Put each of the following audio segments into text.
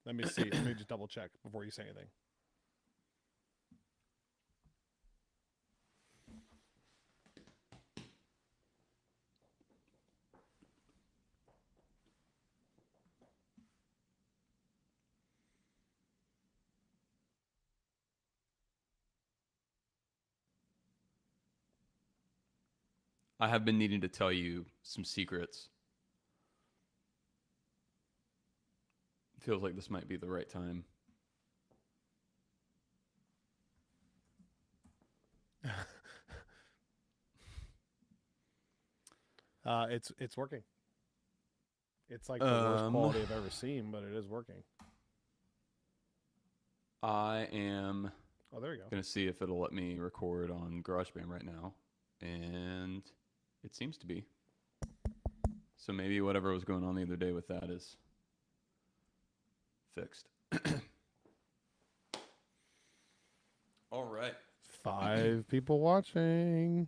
Let me see. Let me just double check before you say anything. I have been needing to tell you some secrets. Feels like this might be the right time. It's working. It's like the worst Um, quality I've ever seen, but it is working. I am Oh, there you go. gonna see if it'll let me record on GarageBand right now, and it seems to be. So maybe whatever was going on the other day with that is fixed. All right. 5 people watching.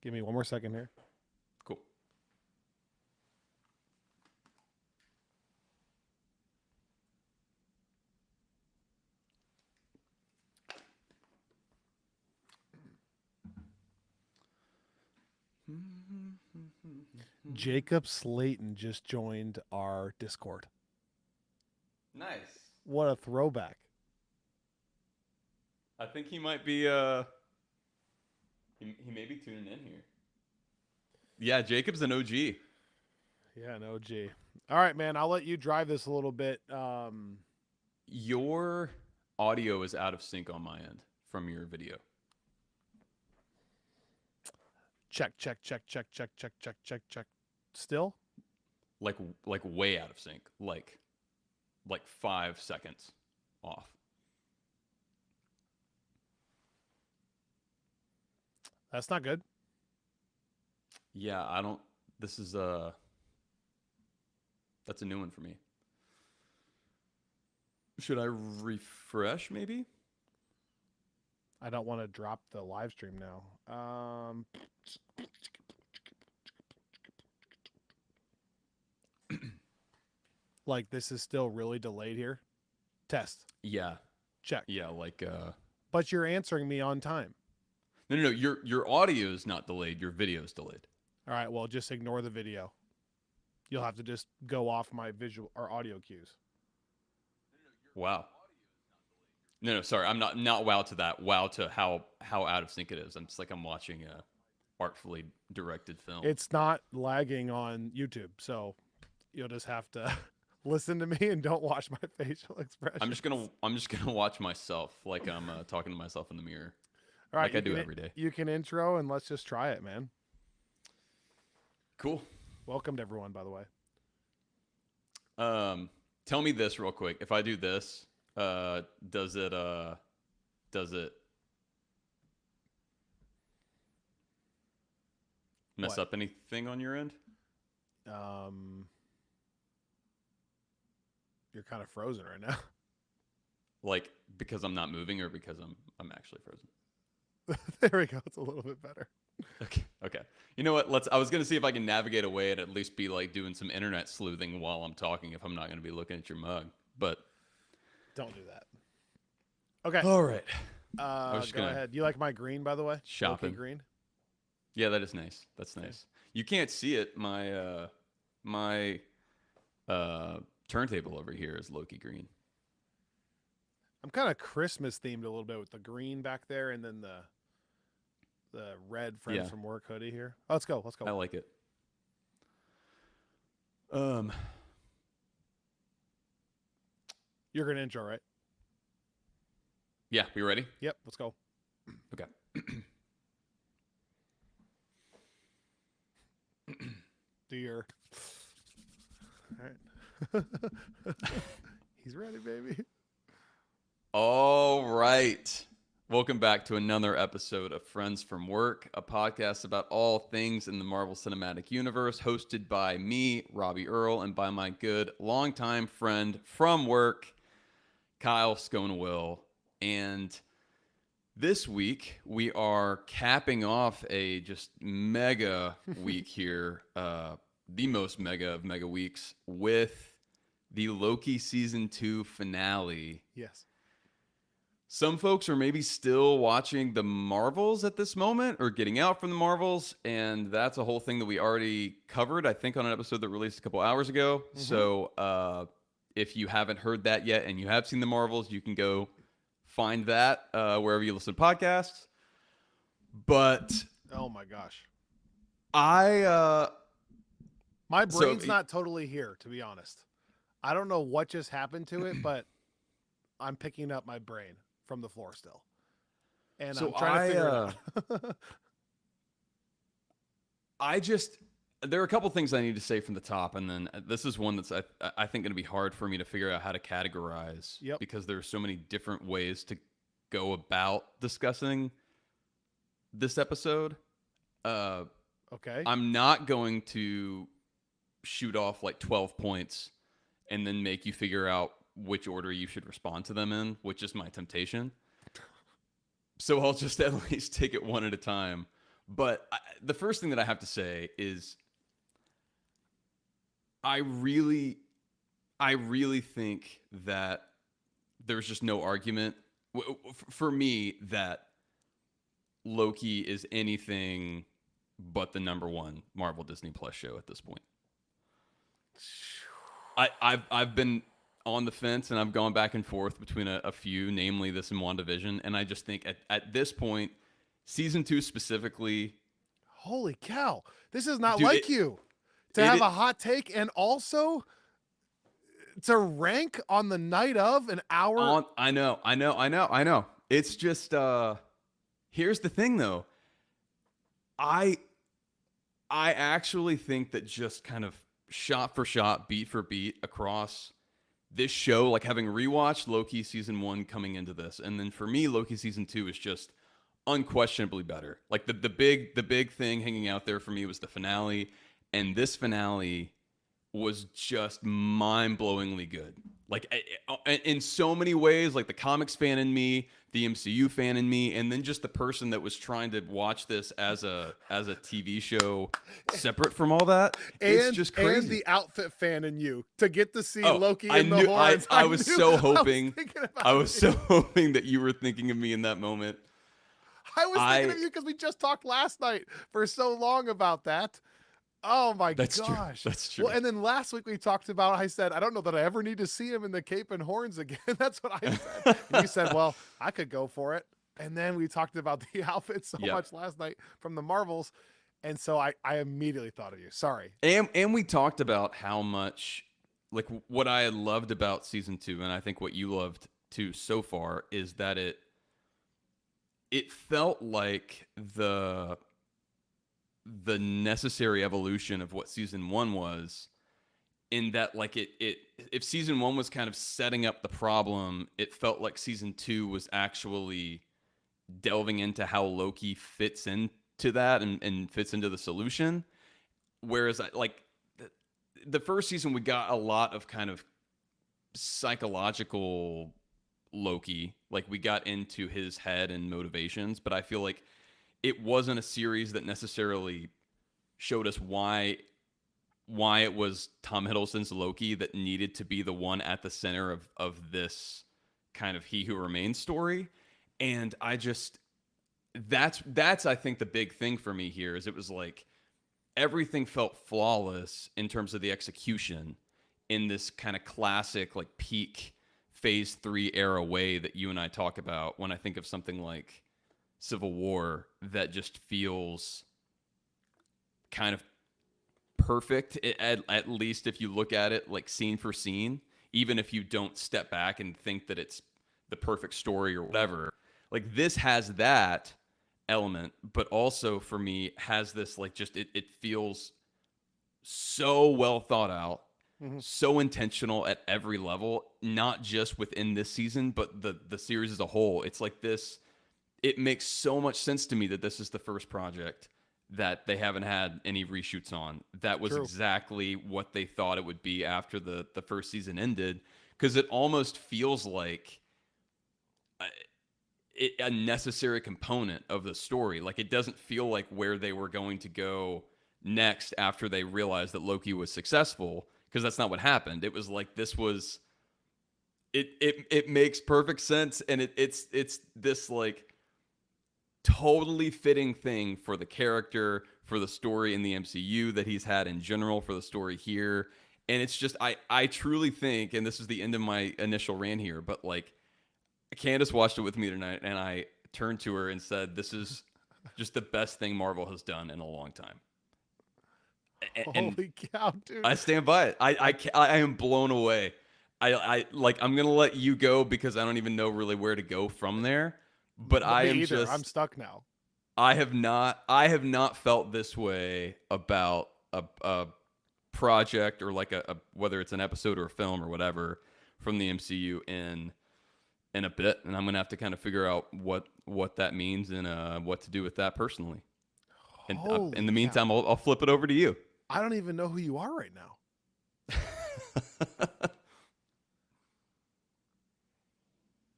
Give me one more second here. Cool. Jacob Slayton just joined our Discord. Nice. What a throwback. I think he might be he may be tuning in here. Yeah, Jacob's an OG. Yeah, no G. All right, man. I'll let you drive this a little bit. Your audio is out of sync on my end from your video. Check, check, check, check, check, check, check, check, check. Still? Like like way out of sync. Like 5 seconds off. That's not good. Yeah, I don't this is that's a new one for me. Should I refresh maybe? I don't want to drop the live stream now. Like this is still really delayed here. Test. Yeah. Check. Yeah, like But you're answering me on time. no, your audio is not delayed, your video is delayed. All right, well, just ignore the video. You'll have to just go off my visual or audio cues. Wow. No, sorry. I'm not wow to that. Wow to how out of sync it is. I'm just like I'm watching a artfully directed film. It's not lagging on YouTube, so you'll just have to listen to me and don't watch my facial expressions. I'm just gonna watch myself like I'm talking to myself in the mirror, All right, like I do every day. you can intro and let's just try it, man. Cool. Welcome to everyone, by the way. Tell me this real quick. If I do this, does it mess What? up anything on your end? Um, you're kind of frozen right now. Like because I'm not moving or because I'm actually frozen? There we go. It's a little bit better. Okay. Okay. You know what? I was gonna see if I can navigate a way and at least be like doing some internet sleuthing while I'm talking. If I'm not gonna be looking at your mug, but Don't do that. Okay. all right. I was just Go gonna ahead. You like my green, by the way? shopping. Loki green. Yeah, that is nice. That's Okay. nice. You can't see it. My turntable over here is Loki green. I'm kind of Christmas themed a little bit with the green back there, and then the red friends Yeah, from work hoodie here. Oh, let's go. Let's I go. like it. Um, You're gonna intro, right? yeah, we ready? Yep. Let's go. Okay. Do your. All right. He's ready, baby. All right. Welcome back to another episode of Friends from Work, a podcast about all things in the Marvel Cinematic Universe, hosted by me, Robbie Earl, and by my good longtime friend from work, Kyle Sconewill. And this week, we are capping off a just mega week here, the most mega of mega weeks, with the Loki season 2 finale. Yes. Some folks are maybe still watching the Marvels at this moment or getting out from the Marvels, and that's a whole thing that we already covered, I think, on an episode that released a couple hours ago. Mm-hmm. So if you haven't heard that yet and you have seen the Marvels, you can go find that wherever you listen to podcasts. But oh my gosh, my brain's not totally here, to be honest. I don't know what just happened to it, but I'm picking up my brain from the floor still, and I'm trying to figure it out. There are a couple things I need to say from the top, and then this is one that's I think going to be hard for me to figure out how to categorize, because there are so many different ways to go about discussing this episode. Okay. I'm not going to shoot off like 12 points and then make you figure out which order you should respond to them in, which is my temptation. So I'll just at least take it one at a time. But the first thing that I have to say is I really think that there's just no argument for me that Loki is anything but the number one Marvel Disney Plus show at this point. I've been on the fence, and I've gone back and forth between a few, namely this and WandaVision, and I just think at this point, season 2 specifically. Holy cow! This is not like you to have a hot take and also to rank on the night of an hour. I know. It's just here's the thing, though. I actually think that just kind of shot for shot, beat for beat across this show, like having rewatched Loki season 1 coming into this, and then for me, Loki season 2 is just unquestionably better. Like the big thing hanging out there for me was the finale, and this finale was just mind-blowingly good. Like in so many ways, like the comics fan in me, the MCU fan in me, and then just the person that was trying to watch this as a TV show separate from all that. It's just crazy. And the outfit fan in you to get to see Loki in the horns. I was so hoping that you were thinking of me in that moment. I was thinking of you because we just talked last night for so long about that. Oh my gosh. True. That's true. Well, and then last week we talked about, I said, I don't know that I ever need to see him in the cape and horns again. That's what I said. And you said, well, I could go for it. And then we talked about the outfit so much last night from the Marvels. And so I immediately thought of you. Sorry. And we talked about how much, like what I loved about season 2, and I think what you loved too so far, is that it felt like the necessary evolution of what season 1 was, in that like if season 1 was kind of setting up the problem, it felt like season 2 was actually delving into how Loki fits into that and fits into the solution. Whereas like the first season, we got a lot of kind of psychological Loki, like we got into his head and motivations, but I feel like it wasn't a series that necessarily showed us why it was Tom Hiddleston's Loki that needed to be the one at the center of this kind of He Who Remains story. And I just, that's I think the big thing for me here is it was like everything felt flawless in terms of the execution in this kind of classic like peak phase 3 era way that you and I talk about when I think of something like Civil War, that just feels kind of perfect, at least if you look at it like scene for scene, even if you don't step back and think that it's the perfect story or whatever. Like this has that element, but also for me has this like just it feels so well thought out, so intentional at every level, not just within this season, but the series as a whole. It's like this. It makes so much sense to me that this is the first project that they haven't had any reshoots on. That was exactly what they thought it would be after the first season ended, because it almost feels like a necessary component of the story. Like it doesn't feel like where they were going to go next after they realized that Loki was successful, because that's not what happened. It was like this was it makes perfect sense, and it's this like totally fitting thing for the character, for the story in the MCU that he's had in general, for the story here. And it's just I truly think, and this is the end of my initial rant here, but like Candace watched it with me tonight, and I turned to her and said, "This is just the best thing Marvel has done in a long time." And Holy cow, dude. I stand by it. I am blown away. I like I'm gonna let you go because I don't even know really where to go from there. But I Me am either. I'm just stuck now. I have not felt this way about a project or like a whether it's an episode or a film or whatever from the MCU in a bit, and I'm gonna have to kind of figure out what that means and what to do with that personally. And in Holy the cow. meantime, I'll flip it over to you. I don't even know who you are right now.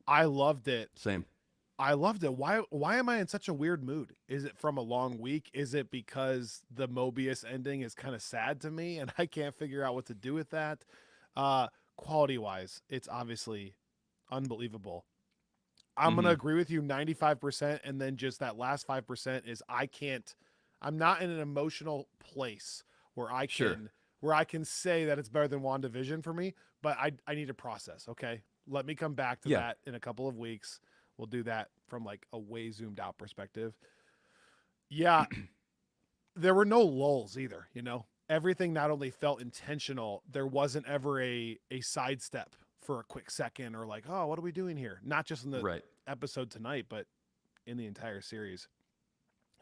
I loved it. Same. I loved it. Why am I in such a weird mood? Is it from a long week? Is it because the Mobius ending is kind of sad to me and I can't figure out what to do with that? Quality wise, it's obviously unbelievable. I'm going to agree with you 95%, and then just that last 5% is I'm not in an emotional place where I can say that it's better than WandaVision for me, but I need to process, okay? Let me come back to that in a couple of weeks. We'll do that from like a way zoomed out perspective. Yeah, there were no lulls either, you know? Everything not only felt intentional, there wasn't ever a sidestep for a quick second or like, oh, what are we doing here? Not just in the episode tonight, but in the entire series.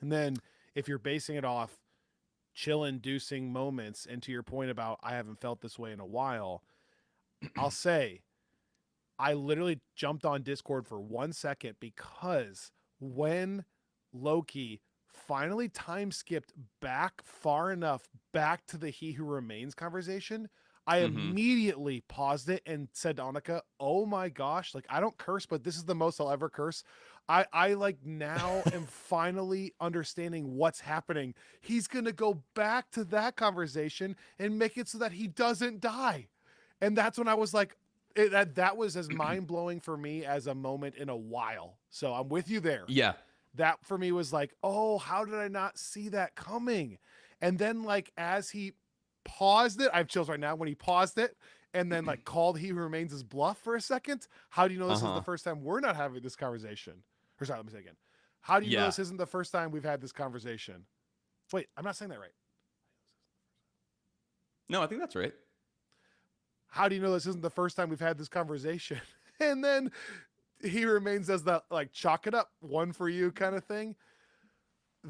And then if you're basing it off chill-inducing moments, and to your point about I haven't felt this way in a while, I'll say I literally jumped on Discord for 1 second because when Loki finally time skipped back far enough back to the He Who Remains conversation, I immediately paused it and said to Annika, oh my gosh, like I don't curse, but this is the most I'll ever curse. I like now am finally understanding what's happening. He's going to go back to that conversation and make it so that he doesn't die. And that's when I was like, that was as mind-blowing for me as a moment in a while. So I'm with you there. Yeah. That for me was like, oh, how did I not see that coming? And then like as he paused it, I have chills right now when he paused it and then like called He Who Remains his bluff for a second. How do you know this is the first time we're not having this conversation? Or sorry, let me say it again. How do you know this isn't the first time we've had this conversation? Wait, I'm not saying that right. No, I think that's right. How do you know this isn't the first time we've had this conversation? And then He Remains as the like chalk it up, one for you kind of thing.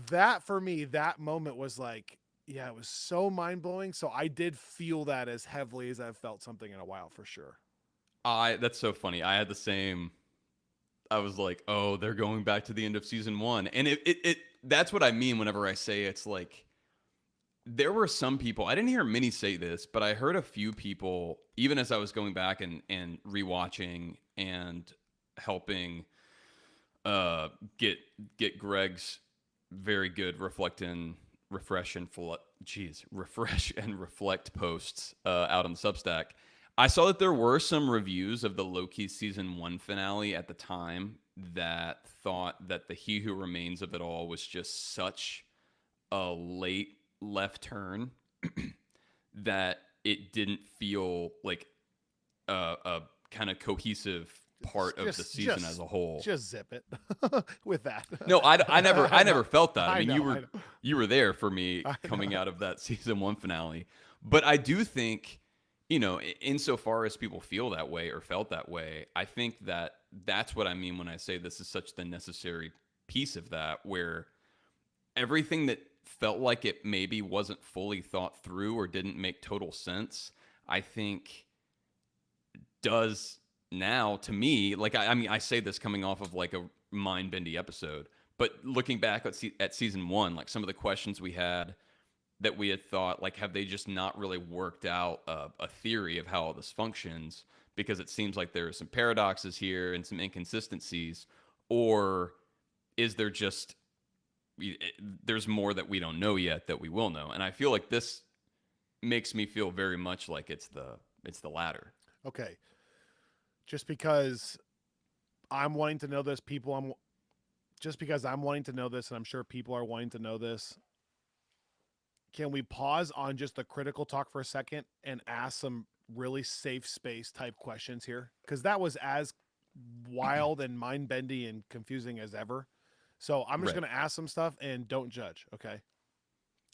That for me, that moment was like, yeah, it was so mind-blowing. So I did feel that as heavily as I've felt something in a while for sure. That's so funny. I had the same. I was like, oh, they're going back to the end of season 1. And it that's what I mean whenever I say it's like there were some people, I didn't hear many say this, but I heard a few people, even as I was going back and rewatching and helping get Greg's very good refresh and reflect posts out on the Substack. I saw that there were some reviews of the Loki season 1 finale at the time that thought that the He Who Remains of it all was just such a late left turn that it didn't feel like a kind of cohesive part of the season as a whole. Just zip it with that. No, I never felt that. I mean, know, you were there for me coming out of that season 1 finale. But I do think, you know, insofar as people feel that way or felt that way, I think that that's what I mean when I say this is such the necessary piece of that, where everything that felt like it maybe wasn't fully thought through or didn't make total sense, I think does now to me. Like, I mean, I say this coming off of like a mind-bendy episode, but looking back at season 1, like some of the questions we had that we had thought, like, have they just not really worked out a theory of how all this functions? Because it seems like there are some paradoxes here and some inconsistencies, or is there just there's more that we don't know yet that we will know? And I feel like this makes me feel very much like it's the latter. Okay. Just because I'm wanting to know this, just because I'm wanting to know this, and I'm sure people are wanting to know this, can we pause on just the critical talk for a second and ask some really safe space type questions here? Because that was as wild and mind bendy and confusing as ever. So I'm just Right. going to ask some stuff and don't judge. Okay.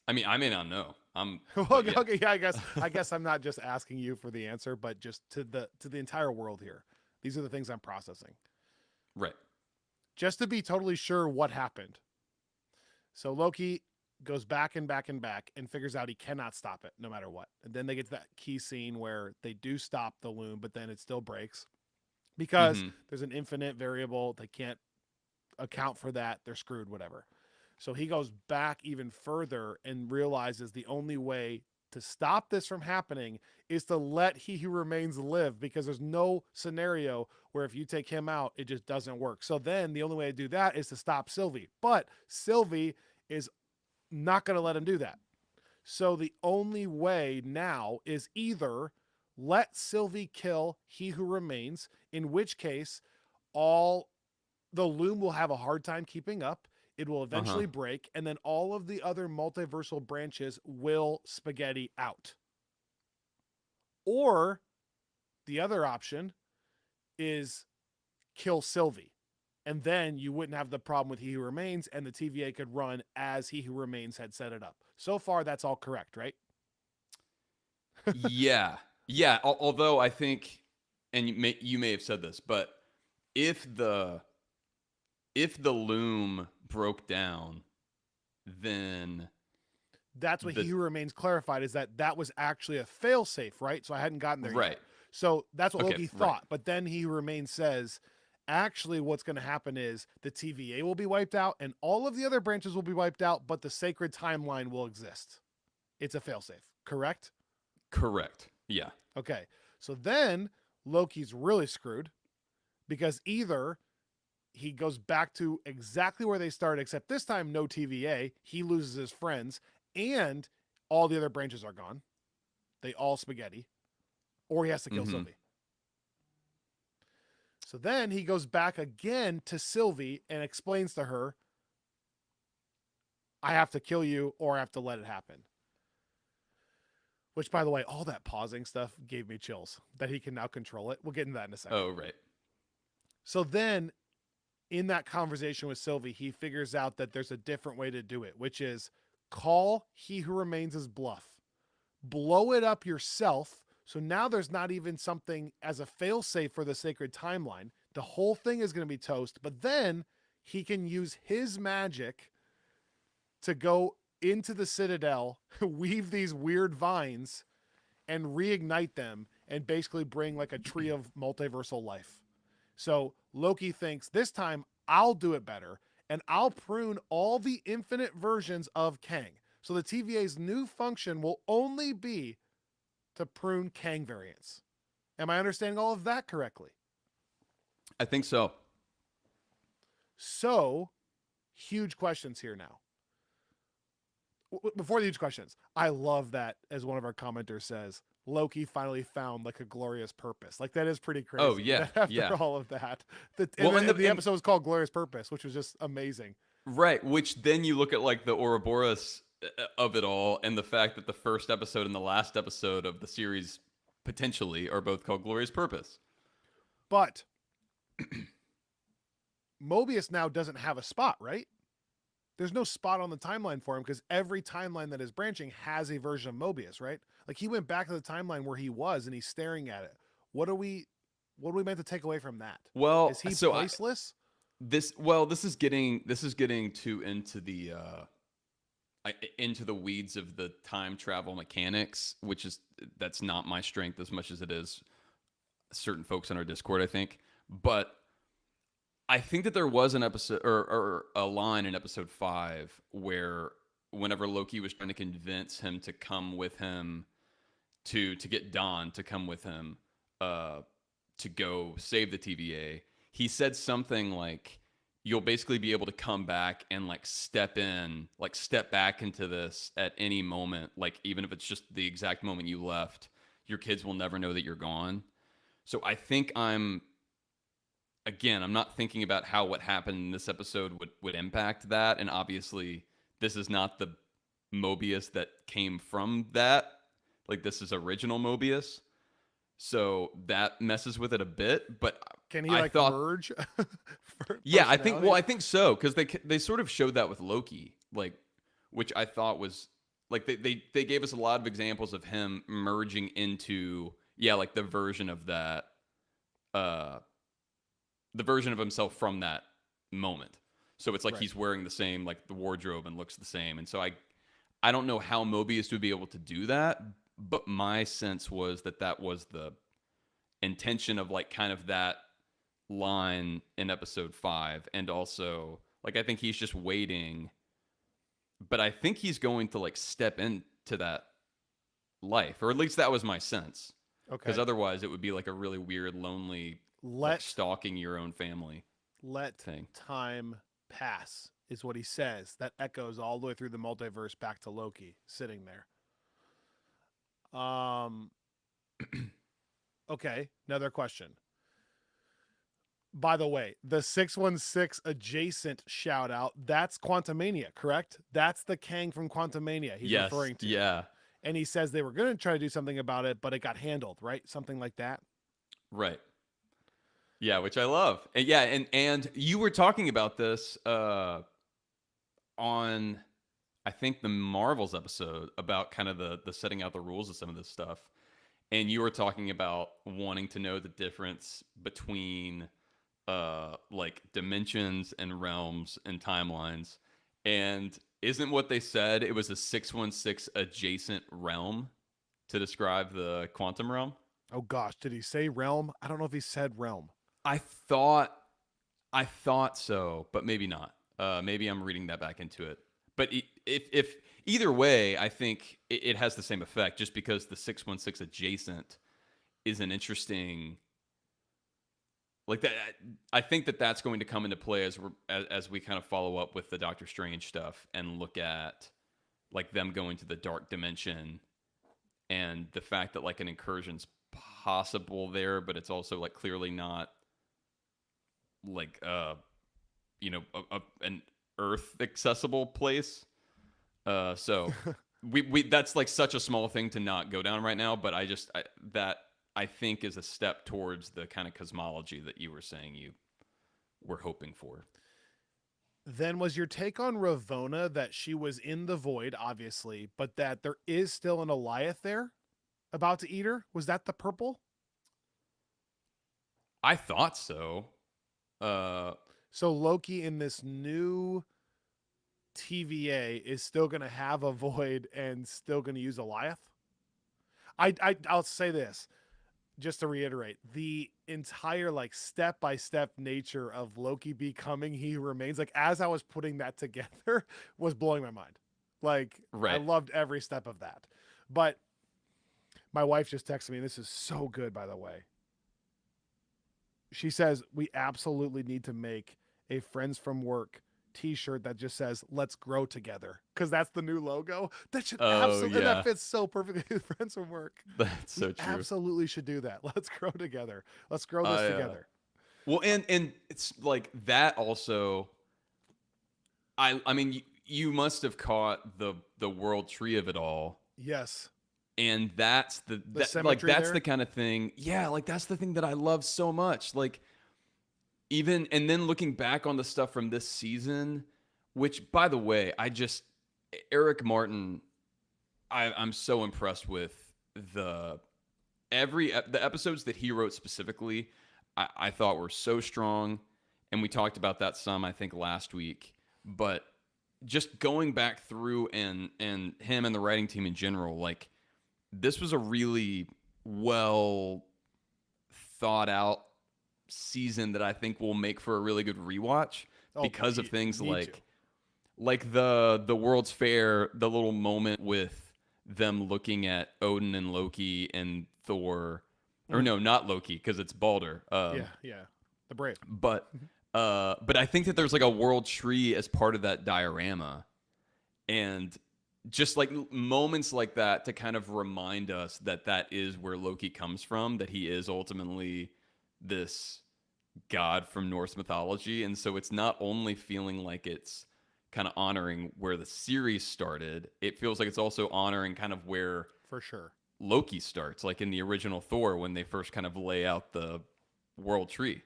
I mean, I may not know. But Okay, yeah. okay, yeah. I guess I'm not just asking you for the answer, but just to the entire world here. These are the things I'm processing. Right. Just to be totally sure what happened. So Loki goes back and back and back and figures out he cannot stop it no matter what. And then they get to that key scene where they do stop the loom, but then it still breaks because Mm-hmm. there's an infinite variable. They can't account for that. They're screwed, whatever. So he goes back even further and realizes the only way to stop this from happening is to let he who remains live, because there's no scenario where if you take him out, it just doesn't work. So then the only way to do that is to stop Sylvie. But Sylvie is not going to let him do that. So the only way now is either let Sylvie kill he who remains, in which case all the loom will have a hard time keeping up. It will Uh-huh. eventually break, and then all of the other multiversal branches will spaghetti out. Or the other option is kill Sylvie. And then you wouldn't have the problem with He Who Remains, and the TVA could run as He Who Remains had set it up. So far, that's all correct, right? Yeah. Yeah. Although I think, and you may have said this, but if the if the loom broke down, then That's what the He Who Remains clarified, is that was actually a failsafe, right? So I hadn't gotten there right. yet. So that's what Okay. Loki Right. thought. But then He Who Remains says, actually, what's going to happen is the TVA will be wiped out and all of the other branches will be wiped out, but the sacred timeline will exist. It's a failsafe, correct? Correct. Yeah. Okay. So then Loki's really screwed, because either he goes back to exactly where they started, except this time no TVA. He loses his friends, and all the other branches are gone. They all spaghetti. Or he has to kill Mm-hmm. Sylvie. So then he goes back again to Sylvie and explains to her, I have to kill you or I have to let it happen. Which, by the way, all that pausing stuff gave me chills that he can now control it. We'll get into that in a second. Oh, right. So then in that conversation with Sylvie, he figures out that there's a different way to do it, which is call He Who Remains as bluff, blow it up yourself. So now there's not even something as a failsafe for the sacred timeline. The whole thing is going to be toast, but then he can use his magic to go into the Citadel, weave these weird vines, and reignite them, and basically bring like a tree of multiversal life. So Loki thinks this time I'll do it better, and I'll prune all the infinite versions of Kang. So the TVA's new function will only be to prune Kang variants. Am I understanding all of that correctly? I think so. So, huge questions here now. Before the huge questions, I love that, as one of our commenters says, Loki finally found like a glorious purpose. Like, that is pretty crazy. Oh yeah. That after Yeah. all of that, Well, and the episode was called Glorious Purpose, which was just amazing. right, which then you look at like the Ouroboros of it all, and the fact that the first episode and the last episode of the series potentially are both called Glorious Purpose. But Mobius now doesn't have a spot, right? There's no spot on the timeline for him, because every timeline that is branching has a version of Mobius, right? Like, he went back to the timeline where he was and he's staring at it. What are we meant to take away from that? Well, Is he so placeless? this is getting too into the weeds of the time travel mechanics, which is that's not my strength as much as it is certain folks on our Discord, I think. But I think that there was an episode or a line in episode 5 where whenever Loki was trying to convince him to come with him to get Dawn to come with him to go save the TVA, he said something like, you'll basically be able to come back and like step back into this at any moment, like even if it's just the exact moment you left, your kids will never know that you're gone. So I think I'm not thinking about how what happened in this episode would impact that. And obviously, this is not the Mobius that came from that. Like, this is original Mobius. So that messes with it a bit. But Can he I like thought, merge? yeah, Personality? I think so. Because they sort of showed that with Loki, like, which I thought was like they gave us a lot of examples of him merging into, yeah, like uh the version of himself from that moment. So it's like Right. he's wearing the same, like the wardrobe, and looks the same. And so I don't know how Mobius would be able to do that, but my sense was that that was the intention of like kind of that line in episode 5. And also, like, I think he's just waiting, but I think he's going to like step into that life, or at least that was my sense. Because Okay. otherwise it would be like a really weird, lonely, like Let stalking your own family let thing. time pass is what he says. That echoes all the way through the multiverse back to Loki sitting there. Um okay, another question. By the way, the 616 adjacent shout out, that's Quantumania, correct? That's the Kang from Quantumania he's Yes. referring to. Yeah. And he says they were going to try to do something about it, but it got handled, right? Something like that. Right. Yeah, which I love. And yeah, and you were talking about this on, I think, the Marvels episode about kind of the setting out the rules of some of this stuff. And you were talking about wanting to know the difference between like dimensions and realms and timelines. And isn't what they said it was a 616 adjacent realm to describe the quantum realm? Oh gosh, did he say realm? I don't know if he said realm. I thought I thought so, but maybe not. Maybe I'm reading that back into it. But if either way, I think it has the same effect. Just because the 616 adjacent is an interesting, like that. I think that that's going to come into play as we kind of follow up with the Doctor Strange stuff and look at like them going to the dark dimension and the fact that like an incursion's possible there, but it's also like clearly not like an Earth accessible place. So we that's like such a small thing to not go down right now, but that I think is a step towards the kind of cosmology that you were saying you were hoping for. Then was your take on Ravonna that she was in the void, obviously, but that there is still an Alioth there about to eat her? Was that the purple? I thought so. Uh, So Loki in this new TVA is still going to have a void and still going to use Alioth? I'll say this just to reiterate, the entire like step by step nature of Loki becoming he who remains, like as I was putting that together, was blowing my mind. Like I right. loved every step of that. But my wife just texted me, and this is so good, by the way. She says we absolutely need to make a friends from work t-shirt that just says let's grow together, because that's the new logo. That should Oh absolutely, and that yeah, fits so perfectly with friends from work. that's We so true. absolutely should do that. Let's grow together. Let's grow this I together. well, and it's like that also. I mean, you must have caught the world tree of it all, Yes. and that's The like symmetry that's there. the kind of thing. Yeah, like that's the thing that I love so much. Like, even and then looking back on the stuff from this season, which by the way, Eric Martin, I'm so impressed with the the episodes that he wrote specifically. I thought were so strong, and we talked about that some I think last week. But just going back through and him and the writing team in general, like this was a really well thought out season that I think will make for a really good rewatch Oh, because of you things need to. like the World's Fair, the little moment with them looking at Odin and Loki and Thor, or Mm. no, not Loki because it's Balder. Yeah, yeah. The brave. But But I think that there's like a world tree as part of that diorama, and just like moments like that to kind of remind us that that is where Loki comes from, that he is ultimately this god from Norse mythology. And so it's not only feeling like it's kind of honoring where the series started, it feels like it's also honoring kind of where For sure. Loki starts, like in the original Thor when they first kind of lay out the world tree.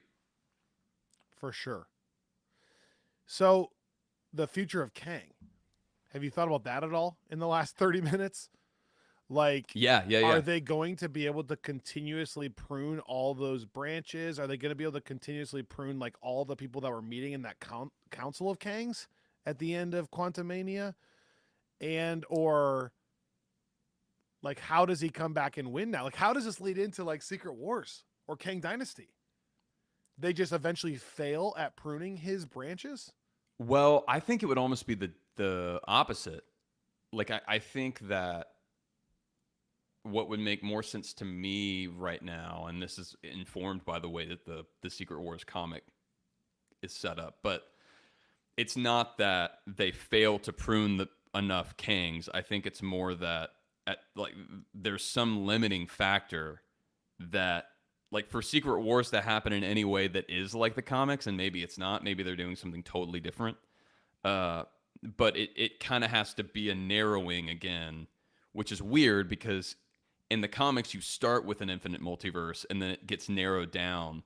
For sure. So, the future of Kang. Have you thought about that at all in the last 30 minutes? Like, Yeah, yeah, are yeah. they going to be able to continuously prune all those branches? Are they going to be able to continuously prune like all the people that were meeting in that council of Kangs at the end of Quantumania? And or like how does he come back and win now? Like how does this lead into like Secret Wars or Kang Dynasty? They just eventually fail at pruning his branches? Well, I think it would almost be the opposite. Like I think that what would make more sense to me right now, and this is informed by the way that the Secret Wars comic is set up, but it's not that they fail to prune enough Kangs. I think it's more that like there's some limiting factor that like for Secret Wars to happen in any way that is like the comics, and maybe it's not. Maybe they're doing something totally different. Uh, but it kind of has to be a narrowing again, which is weird because in the comics you start with an infinite multiverse and then it gets narrowed down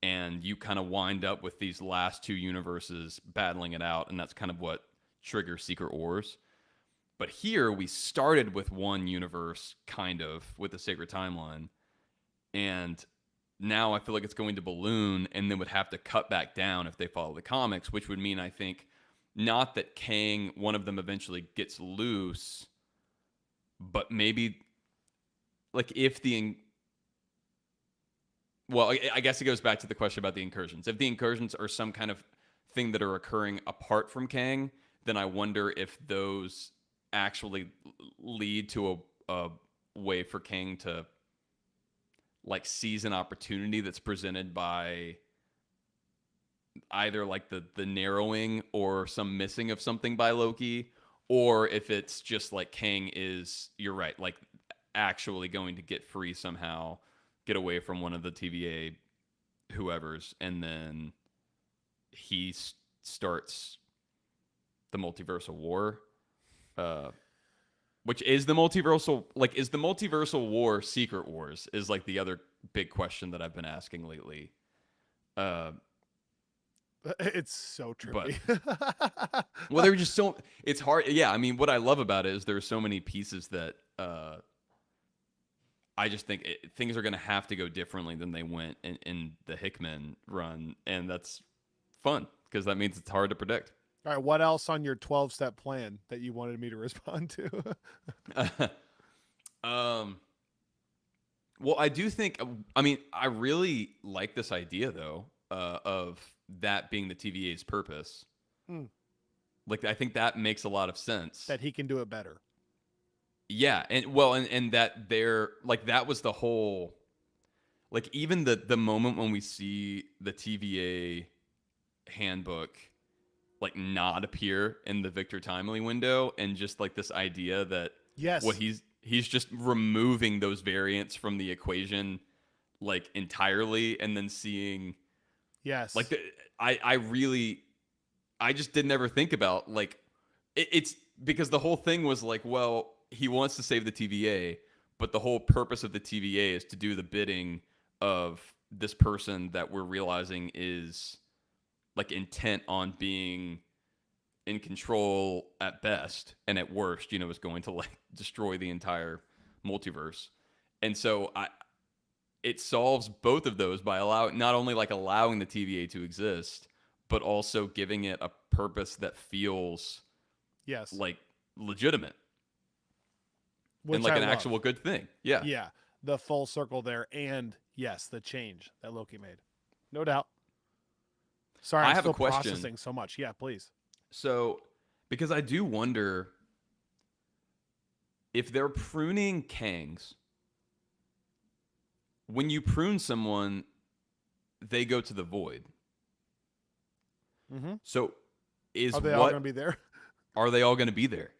and you kind of wind up with these last two universes battling it out, and that's kind of what triggers Secret Wars. But here we started with one universe, kind of, with the Sacred Timeline, and now I feel like it's going to balloon and then would have to cut back down if they follow the comics, which would mean I think not that Kang, one of them eventually gets loose, but maybe like if the well, I guess it goes back to the question about the incursions. If the incursions are some kind of thing that are occurring apart from Kang, then I wonder if those actually lead to a way for Kang to like seize an opportunity that's presented by either like the narrowing or some missing of something by Loki, or if it's just like Kang is, you're right, like actually going to get free somehow, get away from one of the TVA whoever's, and then he starts the multiversal war, which is the multiversal, like is the multiversal war Secret Wars is like the other big question that I've been asking lately. It's so But trippy. well, they were just so it's hard. Yeah, I mean, what I love about it is there's so many pieces that I just think things are going to have to go differently than they went in the Hickman run, and that's fun because that means it's hard to predict. All right, what else on your 12-step plan that you wanted me to respond to? um, well, I do think. I mean, I really like this idea though of that being the TVA's purpose. Hmm. Like, I think that makes a lot of sense. That he can do it better. Yeah, and well, and that they're like that was the whole, like even the moment when we see the TVA handbook like not appear in the Victor Timely window, and just like this idea that Yes. what he's just removing those variants from the equation like entirely, and then seeing Yes. like I really I just didn't ever think about like it's because the whole thing was like, well, he wants to save the TVA, but the whole purpose of the TVA is to do the bidding of this person that we're realizing is like intent on being in control at best, and at worst, you know, is going to like destroy the entire multiverse. And so it solves both of those by allowing not only like allowing the TVA to exist, but also giving it a purpose that feels Yes. like legitimate. Which And like I an love. actual good thing. Yeah. Yeah. The full circle there. And yes, the change that Loki made. No doubt. Sorry, I I'm have a still question. processing so much. Yeah, please. So, because I do wonder if they're pruning Kangs, when you prune someone, they go to the void. Mm-hmm. So Are they all going to be there? are they all going to be there?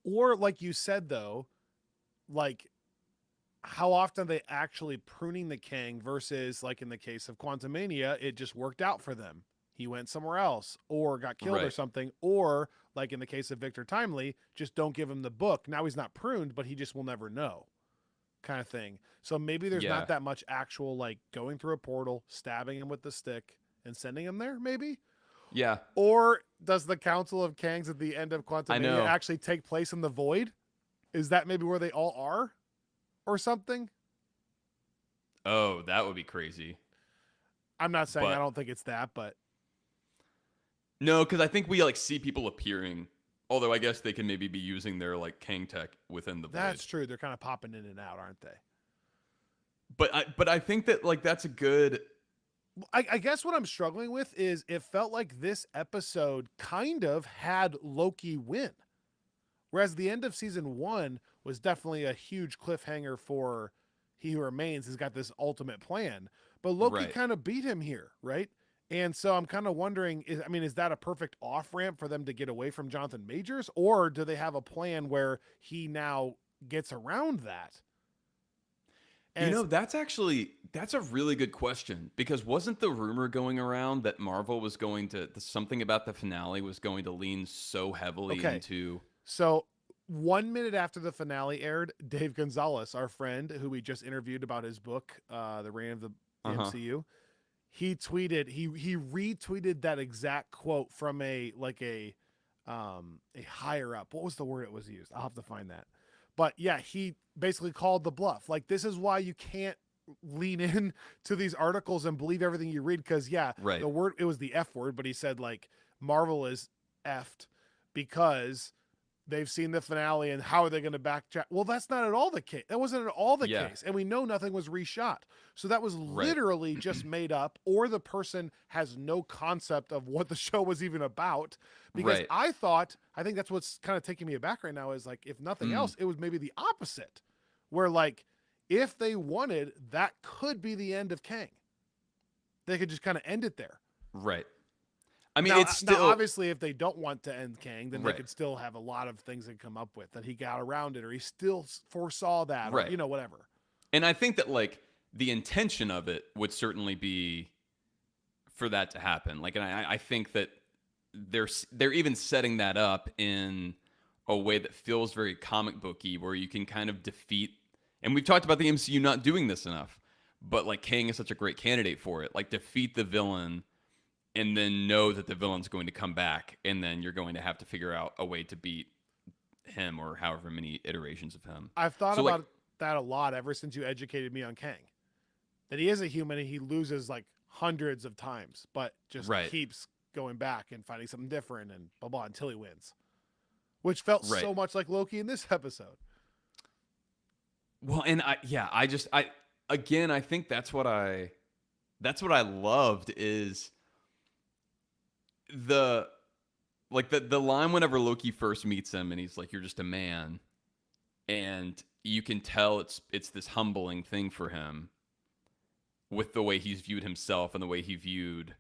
Or like you said, though, like how often are they actually pruning the Kang versus like in the case of Quantumania, it just worked out for them. He went somewhere else or got killed or Right. something. Or like in the case of Victor Timely, just don't give him the book. Now he's not pruned, but he just will never know kind of thing. So maybe there's Yeah. not that much actual like going through a portal, stabbing him with the stick and sending him there maybe. Yeah. Or does the Council of Kangs at the end of I Quantumania know. actually take place in the void? Is that maybe where they all are or something? Oh, that would be crazy. I'm not saying I But don't think it's that, but no, because I think we like see people appearing. Although I guess they can maybe be using their like Kang tech within the void. that's true. They're kind of popping in and out, aren't they? But I think that like that's a good. I guess what I'm struggling with is it felt like this episode kind of had Loki win. Whereas the end of season 1 was definitely a huge cliffhanger for He Who Remains has got this ultimate plan. But Loki Right. kind of beat him here, right? And so I'm kind of wondering, is that a perfect off ramp for them to get away from Jonathan Majors? Or do they have a plan where he now gets around that? And That's a really good question because wasn't the rumor going around that Marvel was going to something about the finale was going to lean so heavily okay, into. so 1 minute after the finale aired, Dave Gonzalez, our friend who we just interviewed about his book, The Reign of the Uh-huh. MCU, he retweeted that exact quote from a higher up. What was the word it was used? I'll have to find that. But yeah, he basically called the bluff. Like, this is why you can't lean in to these articles and believe everything you read. Cause yeah, Right. the word, it was the F word, but he said like Marvel is effed because they've seen the finale and how are they going to backtrack? Well, that's not at all the case. That wasn't at all the Yeah. case. And we know nothing was reshot. So that was Right. literally just made up, or the person has no concept of what the show was even about. Because Right. I think that's what's kind of taking me aback right now is like, if nothing else, it was maybe the opposite where like, if they wanted, that could be the end of Kang. They could just kind of end it there. Right. I mean, Now, it's still obviously, if they don't want to end Kang, then they Right. could still have a lot of things they come up with that he got around it, or he still foresaw that, or Right. whatever. And I think that like the intention of it would certainly be for that to happen. Like, and I think that they're even setting that up in a way that feels very comic booky, where you can kind of defeat. And we've talked about the MCU not doing this enough, but like Kang is such a great candidate for it. Like, defeat the villain, and then know that the villain's going to come back, and then you're going to have to figure out a way to beat him or however many iterations of him. I've thought So like, about that a lot ever since you educated me on Kang. That he is a human and he loses like hundreds of times, but just Right. keeps going back and finding something different and blah blah until he wins. Which felt Right. so much like Loki in this episode. Well, and I think that's what I loved is the the line whenever Loki first meets him and he's like, "You're just a man," and you can tell it's this humbling thing for him with the way he's viewed himself and the way he viewed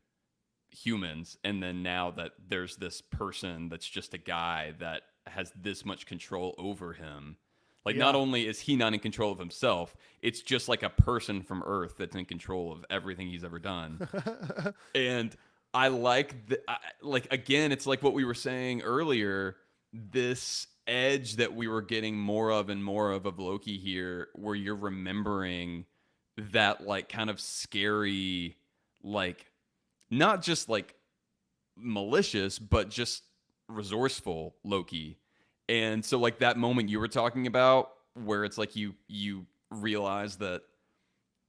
humans, and then now that there's this person that's just a guy that has this much control over him. Like, not Yeah. only is he not in control of himself, it's just like a person from Earth that's in control of everything he's ever done. And I like again, it's like what we were saying earlier, this edge that we were getting more of and more of Loki here, where you're remembering that like kind of scary, like not just like malicious, but just resourceful Loki. And so like that moment you were talking about where it's like you realize that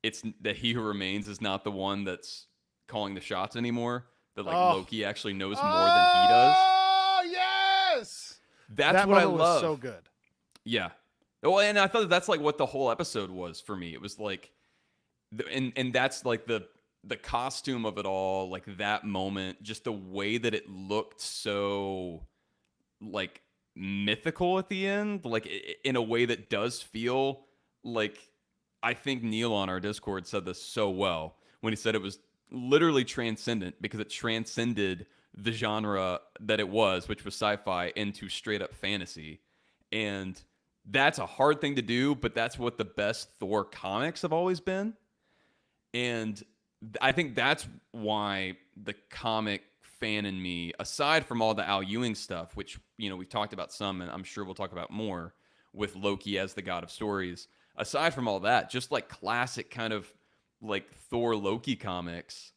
it's that He Who Remains is not the one that's calling the shots anymore, that like Loki actually knows more than he does. Oh, yes. That's that what I moment love. was so good. Yeah. Well, and I thought that's like what the whole episode was for me. It was like and that's like the costume of it all, like that moment, just the way that it looked so like mythical at the end, like in a way that does feel like, I think Neil on our Discord said this so well when he said it was literally transcendent because it transcended the genre that it was, which was sci-fi, into straight up fantasy. And that's a hard thing to do, but that's what the best Thor comics have always been. And I think that's why the comic fan in me, aside from all the Al Ewing stuff, which, you know, we've talked about some, and I'm sure we'll talk about more with Loki as the god of stories. Aside from all that, just like classic kind of like Thor Loki comics,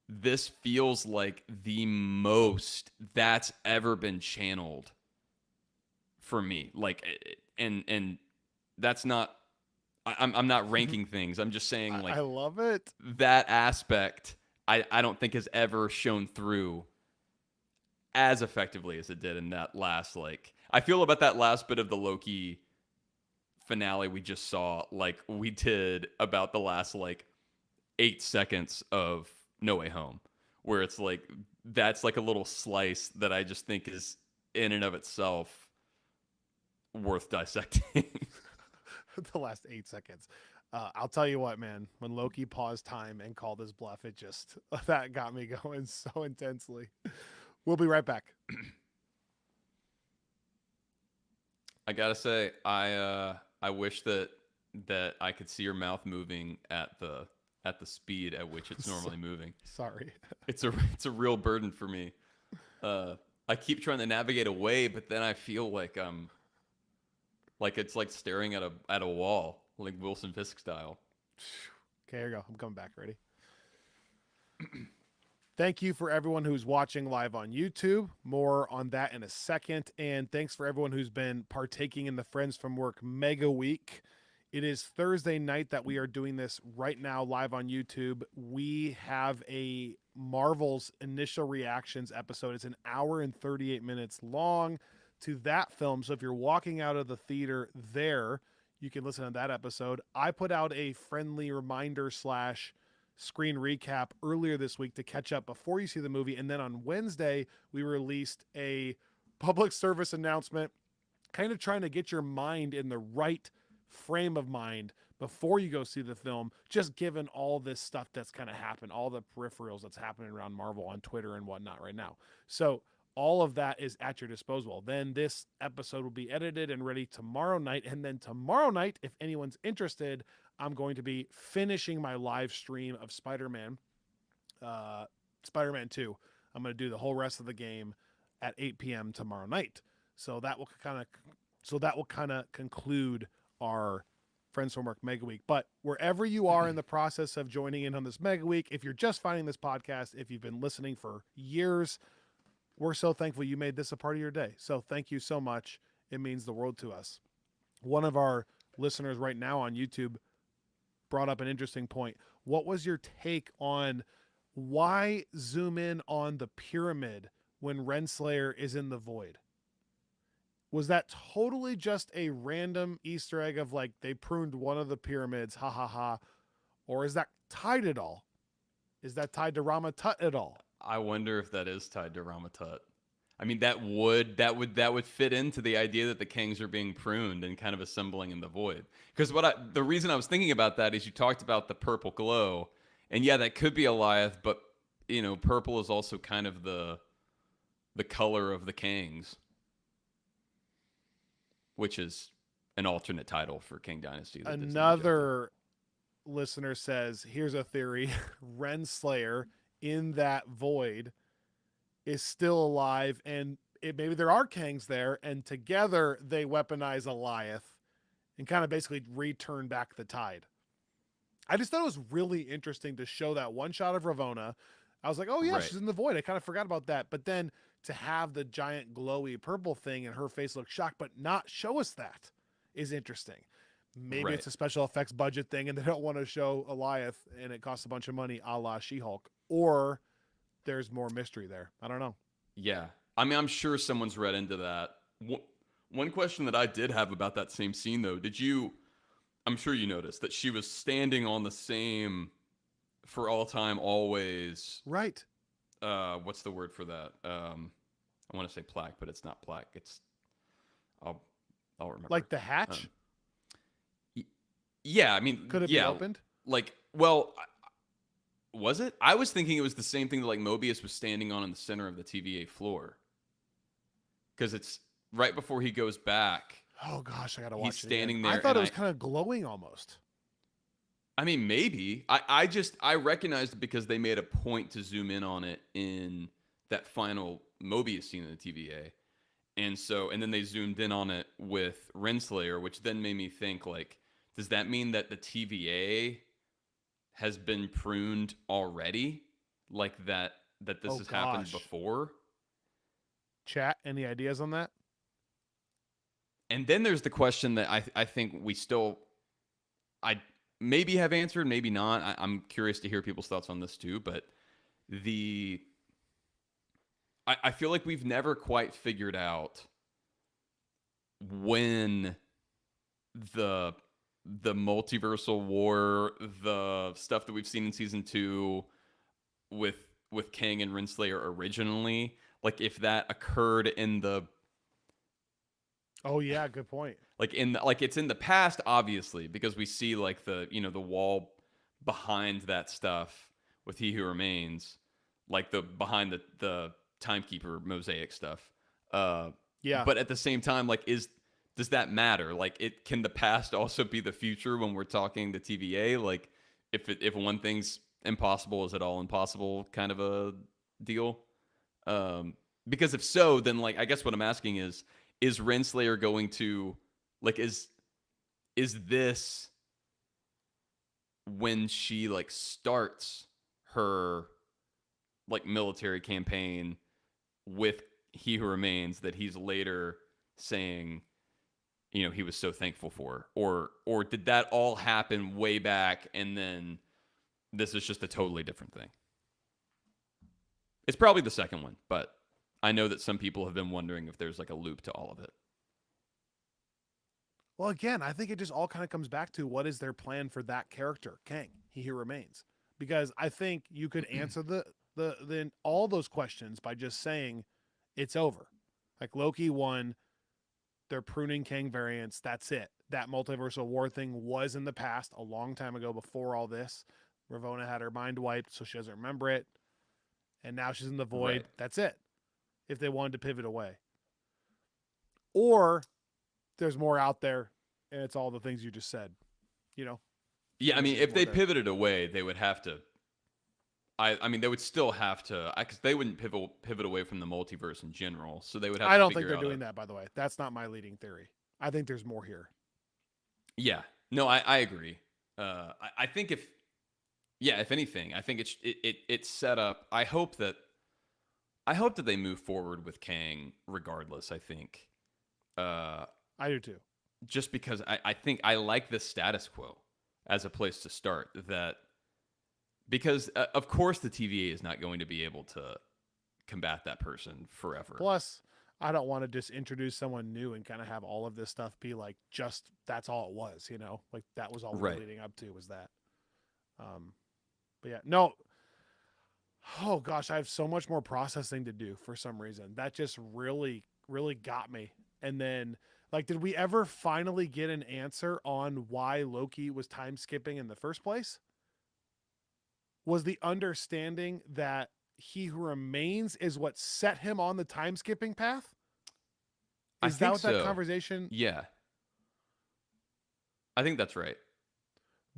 this feels like the most that's ever been channeled for me. Like, and that's not, I'm not ranking things. I'm just saying, like, I love it. that aspect I don't think has ever shown through as effectively as it did in that last, like, I feel about that last bit of the Loki finale we just saw like we did about the last like 8 seconds of No Way Home, where it's like that's like a little slice that I just think is in and of itself worth dissecting. The last 8 seconds. I'll tell you what, man, when Loki paused time and called his bluff, it just, that got me going so intensely. We'll be right back. I gotta say, I wish that I could see your mouth moving at the speed at which it's normally moving. Sorry. It's a real burden for me. I keep trying to navigate away, but then I feel like like it's like staring at a wall, like Wilson Fisk style. Okay, here we go. I'm coming back. Ready? Thank you for everyone who's watching live on YouTube. More on that in a second. And thanks for everyone who's been partaking in the Friends from Work Mega Week. It is Thursday night that we are doing this right now live on YouTube. We have a Marvel's initial reactions episode. It's an hour and 38 minutes long to that film. So if you're walking out of the theater there, you can listen to that episode. I put out a friendly reminder / screen recap earlier this week to catch up before you see the movie. And then on Wednesday, we released a public service announcement, kind of trying to get your mind in the right frame of mind before you go see the film, just given all this stuff that's kind of happened, all the peripherals that's happening around Marvel on Twitter and whatnot right now. So all of that is at your disposal. Then this episode will be edited and ready tomorrow night. And then tomorrow night, if anyone's interested, I'm going to be finishing my live stream of Spider-Man 2. I'm going to do the whole rest of the game at 8 p.m. tomorrow night. So that will kind of conclude our Friends from Work Mega Week. But wherever you are in the process of joining in on this Mega Week, if you're just finding this podcast, if you've been listening for years, we're so thankful you made this a part of your day. So thank you so much. It means the world to us. One of our listeners right now on YouTube brought up an interesting point. What was your take on why zoom in on the pyramid when Renslayer is in the void? Was that totally just a random Easter egg of like they pruned one of the pyramids, ha ha ha, or is that tied at all? Is that tied to Rama Tut at all? I wonder if that is tied to Rama Tut. I mean, that would fit into the idea that the Kangs are being pruned and kind of assembling in the void. Because the reason I was thinking about that is you talked about the purple glow, and yeah, that could be Eliath, but you know, purple is also kind of the color of the Kangs, which is an alternate title for King Dynasty. Another listener says, here's a theory. Renslayer in that void is still alive, and maybe there are Kangs there, and together they weaponize Eliath and kind of basically return back the tide. I just thought it was really interesting to show that one shot of Ravonna. I was like, oh yeah, right. She's in the void. I kind of forgot about that. But then to have the giant glowy purple thing and her face look shocked, but not show us that is interesting. Maybe it's a special effects budget thing and they don't want to show Eliath and it costs a bunch of money a la She-Hulk, or there's more mystery there. I don't know. Yeah. I mean, I'm sure someone's read into that. One question that I did have about that same scene though, I'm sure you noticed that she was standing on the same for all time, always. Right. What's the word for that? I want to say plaque, but it's not plaque. I'll remember. Like the hatch? Yeah, I mean, could it be opened? Like, well, Was it? I was thinking it was the same thing that like Mobius was standing on in the center of the TVA floor. Because it's right before he goes back. Oh gosh, I gotta He's watch it again. standing I there, thought and it was kind of glowing almost. I mean, maybe. I recognized it because they made a point to zoom in on it in that final Mobius scene in the TVA. And then they zoomed in on it with Renslayer, which then made me think, like, does that mean that the TVA has been pruned already? Like that this Oh has happened gosh. before? Chat, any ideas on that? And then there's the question that I think we still I maybe have answered, maybe not. I'm curious to hear people's thoughts on this too, but the I feel like we've never quite figured out when the multiversal war, the stuff that we've seen in season 2 with Kang and Renslayer originally, like if that occurred in the Oh yeah, good point. like like it's in the past, obviously, because we see like the the wall behind that stuff with He Who Remains, like the behind the timekeeper mosaic stuff. uh Yeah. but at the same time, like, does that matter? Like, it can the past also be the future when we're talking the TVA? Like, if one thing's impossible, is it all impossible kind of a deal? Because if so, then, like, I guess what I'm asking is Renslayer going to, like, is this when she like starts her like military campaign with He Who Remains, that he's later saying he was so thankful for, or did that all happen way back and then this is just a totally different thing? It's probably the second one, but I know that some people have been wondering if there's like a loop to all of it. Well, again, I think it just all kind of comes back to what is their plan for that character, Kang, He Who Remains. Because I think you could answer the all those questions by just saying it's over. Like Loki won, they're pruning Kang variants, that's it. That multiversal war thing was in the past a long time ago before all this. Ravonna had her mind wiped, so she doesn't remember it. And now she's in the void. Right. That's it. If they wanted to pivot away. Or there's more out there and it's all the things you just said. You know? Yeah, I There's mean, just if more they there. pivoted away, they would have to. I mean, they would still have to, because they wouldn't pivot away from the multiverse in general. So they would have I to don't think figure they're out doing that, by the way. That's not my leading theory. I think there's more here. Yeah, no, I agree. I think if anything, I think it's set up. I hope that they move forward with Kang regardless. I think, uh, I do too. just because I think I like the status quo as a place to start. That because of course the TVA is not going to be able to combat that person forever. Plus, I don't want to just introduce someone new and kind of have all of this stuff be like just that's all it was, you know? Like that was all we were Right. leading up to was that. But yeah, no. Oh gosh, I have so much more processing to do for some reason. That just really, really got me. And then, like, did we ever finally get an answer on why Loki was time skipping in the first place? Was the understanding that He Who Remains is what set him on the time skipping path? I Is that think what that so. conversation? Yeah, I think that's right.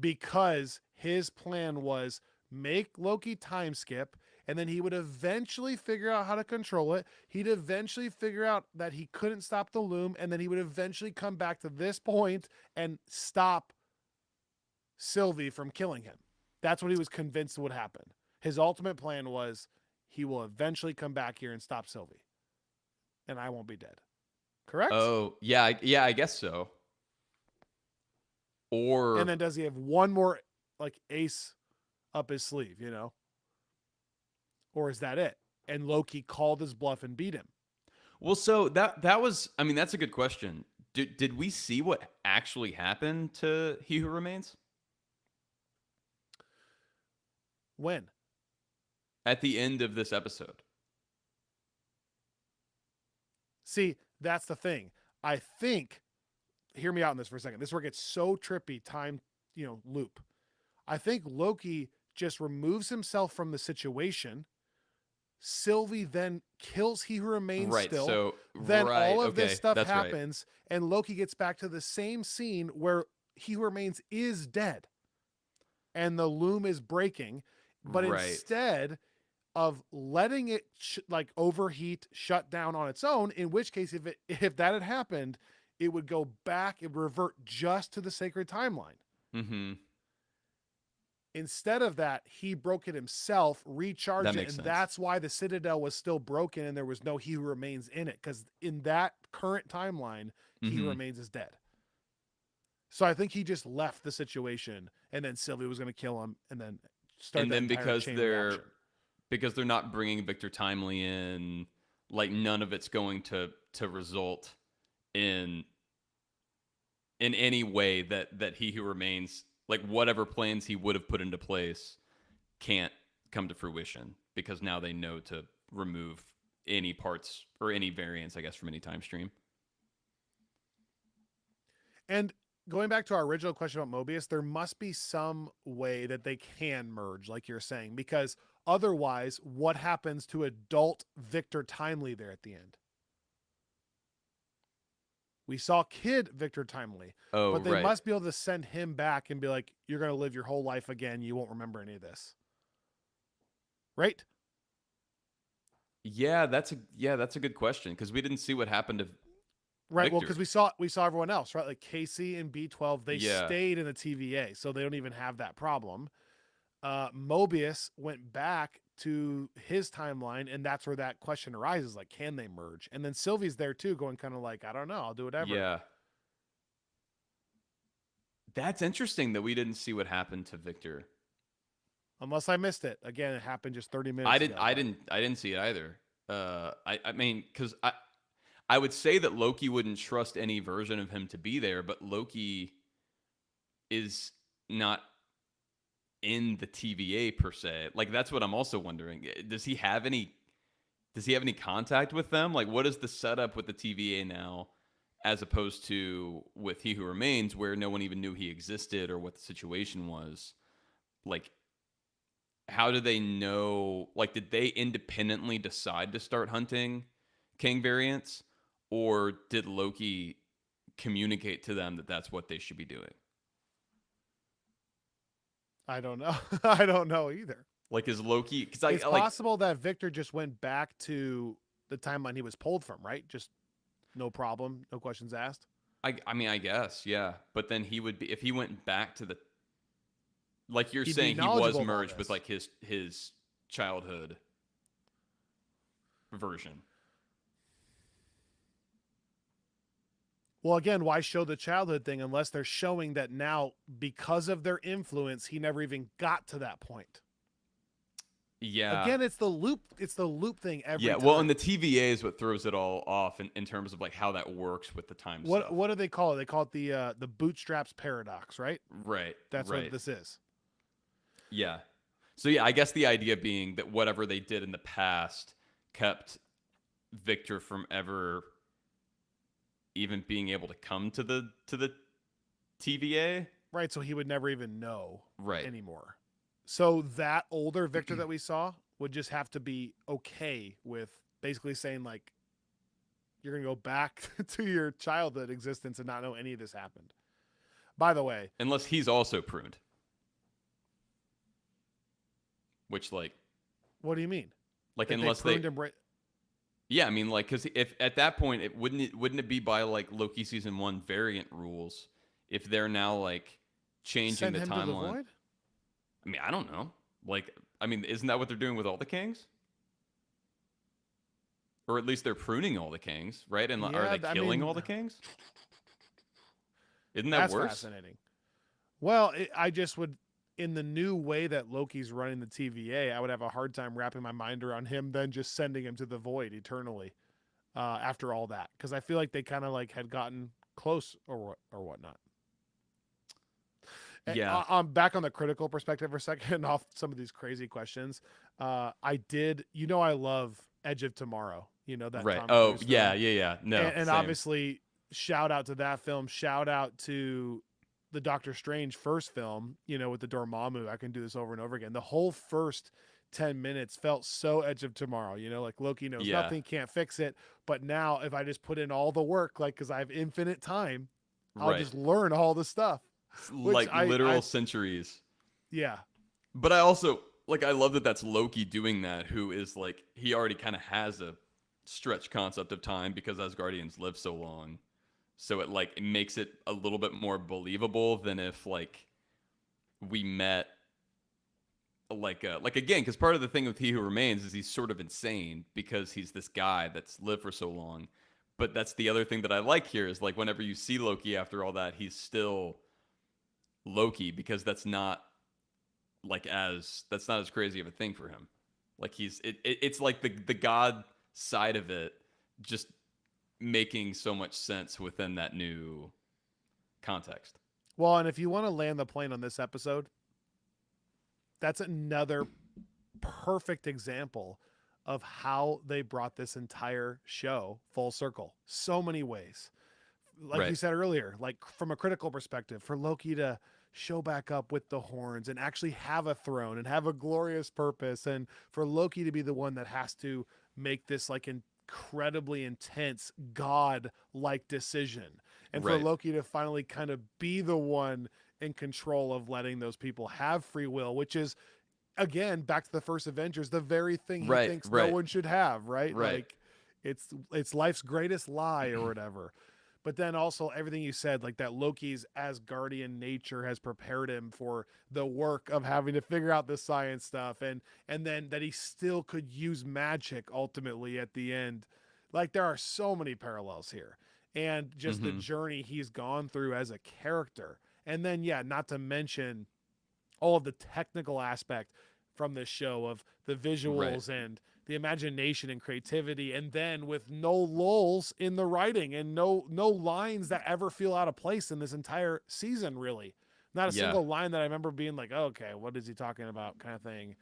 Because his plan was make Loki time skip, and then he would eventually figure out how to control it. He'd eventually figure out that he couldn't stop the loom, and then he would eventually come back to this point and stop Sylvie from killing him. That's what he was convinced would happen. His ultimate plan was he will eventually come back here and stop Sylvie, and I won't be dead. Correct? Oh, yeah, yeah, I guess so. Or And then does he have one more like ace up his sleeve, you know? Or is that it? And Loki called his bluff and beat him. well, so that was, I mean, that's a good question. Did we see what actually happened to He Who Remains When? at the end of this episode? See, that's the thing. I think, hear me out on this for a second. This is where it gets so trippy, time, loop. I think Loki just removes himself from the situation. Sylvie then kills He Who Remains Right. still. So, Then right. all of this Okay. stuff That's right. happens, and Loki gets back to the same scene where He Who Remains is dead, and the loom is breaking. But Right. instead of letting it like overheat, shut down on its own, in which case, if that had happened, it would go back and revert just to the sacred timeline. Mm-hmm. Instead of that, he broke it himself, recharged That it, makes and sense. that's why the Citadel was still broken and there was no He Who Remains in it. Because in that current timeline, He Who Remains is dead. So I think he just left the situation, and then Sylvie was going to kill him, and then start the entire chain reaction. Because they're not bringing Victor Timely in, like none of it's going to result in any way that He Who Remains, like whatever plans he would have put into place, can't come to fruition, because now they know to remove any parts or any variance, I guess, from any time stream. And going back to our original question about Mobius, there must be some way that they can merge, like you're saying, because otherwise, what happens to adult Victor Timely there at the end? We saw kid Victor Timely, but they must be able to send him back and be like, you're going to live your whole life again. You won't remember any of this. Right? Yeah, that's a good question, because we didn't see what happened to Right. Victor. Well, because we saw everyone else, right? Like Casey and B12, they stayed in the TVA, so they don't even have that problem. Mobius went back to his timeline, and that's where that question arises, like, can they merge? And then Sylvie's there too, going kind of like, I don't know, I'll do whatever. Yeah. That's interesting that we didn't see what happened to Victor. Unless I missed it. Again, it happened just 30 minutes ago. I didn't see it either. I mean, because I would say that Loki wouldn't trust any version of him to be there, but Loki is not in the TVA per se. Like, that's what I'm also wondering. Does he have any contact with them? Like, what is the setup with the TVA now, as opposed to with He Who Remains, where no one even knew he existed or what the situation was? Like, how do they know? Like, did they independently decide to start hunting King variants, or did Loki communicate to them that that's what they should be doing? I don't know. I don't know either. Like, is Loki? Because it's possible that Victor just went back to the timeline he was pulled from, right? Just no problem, no questions asked. I mean, I guess, yeah. But then he would be, if he went back to the, like you're He'd saying, he was merged with like his childhood version. Well, again, why show the childhood thing unless they're showing that now, because of their influence, he never even got to that point? Yeah. Again, it's the loop. It's the loop thing every time. Well, and the TVA is what throws it all off in terms of like how that works with the time stuff. What do they call it? They call it the bootstraps paradox, right? Right. That's what this is. Yeah. So yeah, I guess the idea being that whatever they did in the past kept Victor from ever even being able to come to the TVA. Right. So he would never even know right. anymore. So that older Victor that we saw would just have to be okay with basically saying, like, you're going to go back to your childhood existence and not know any of this happened. By the way. Unless he's also pruned. Which, like. What do you mean? Like, unless they. Him yeah, I mean, like, because if at that point, wouldn't it be by, like, Loki Season 1 variant rules if they're now, like, changing the timeline? To the void? I mean, I don't know. Like, I mean, isn't that what they're doing with all the kings? Or at least they're pruning all the kings, right? And are they killing all the kings? Isn't that worse? Fascinating. Well, I just would, in the new way that Loki's running the TVA, I would have a hard time wrapping my mind around him then just sending him to the void eternally after all that. Because I feel like they kind of like had gotten close or whatnot. Yeah. I'm back on the critical perspective for a second off some of these crazy questions. I love Edge of Tomorrow. You know that. Right. Tom yeah. No. And obviously, shout out to that film. Shout out to the Doctor Strange first film, with the Dormammu, I can do this over and over again. The whole first 10 minutes felt so Edge of Tomorrow, like Loki knows Yeah. nothing, can't fix it. But now if I just put in all the work, like, cause I have infinite time, I'll Right. just learn all the stuff. Like literal centuries. Yeah. But I also, I love that that's Loki doing that, who is like, he already kind of has a stretch concept of time because Asgardians live so long. So it makes it a little bit more believable than if we met again, because part of the thing with He Who Remains is he's sort of insane because he's this guy that's lived for so long. But that's the other thing that I like here is whenever you see Loki after all that, he's still Loki because that's not as crazy of a thing for him. It's like the god side of it just making so much sense within that new context. Well, and if you want to land the plane on this episode, that's another perfect example of how they brought this entire show full circle. So many ways. Like you said earlier, from a critical perspective, for Loki to show back up with the horns and actually have a throne and have a glorious purpose, and for Loki to be the one that has to make this incredibly intense god-like decision, and for Loki to finally kind of be the one in control of letting those people have free will, which is, again, back to the first Avengers, the very thing he thinks no one should have, right? It's life's greatest lie or whatever. But then also everything you said, that Loki's Asgardian nature has prepared him for the work of having to figure out the science stuff, and then that he still could use magic ultimately at the end. There are so many parallels here, and just the journey he's gone through as a character. And then, not to mention all of the technical aspect from this show of the visuals and the imagination and creativity, and then with no lulls in the writing and no lines that ever feel out of place in this entire season, really. Not a single line that I remember being like, oh, okay, what is he talking about, kind of thing.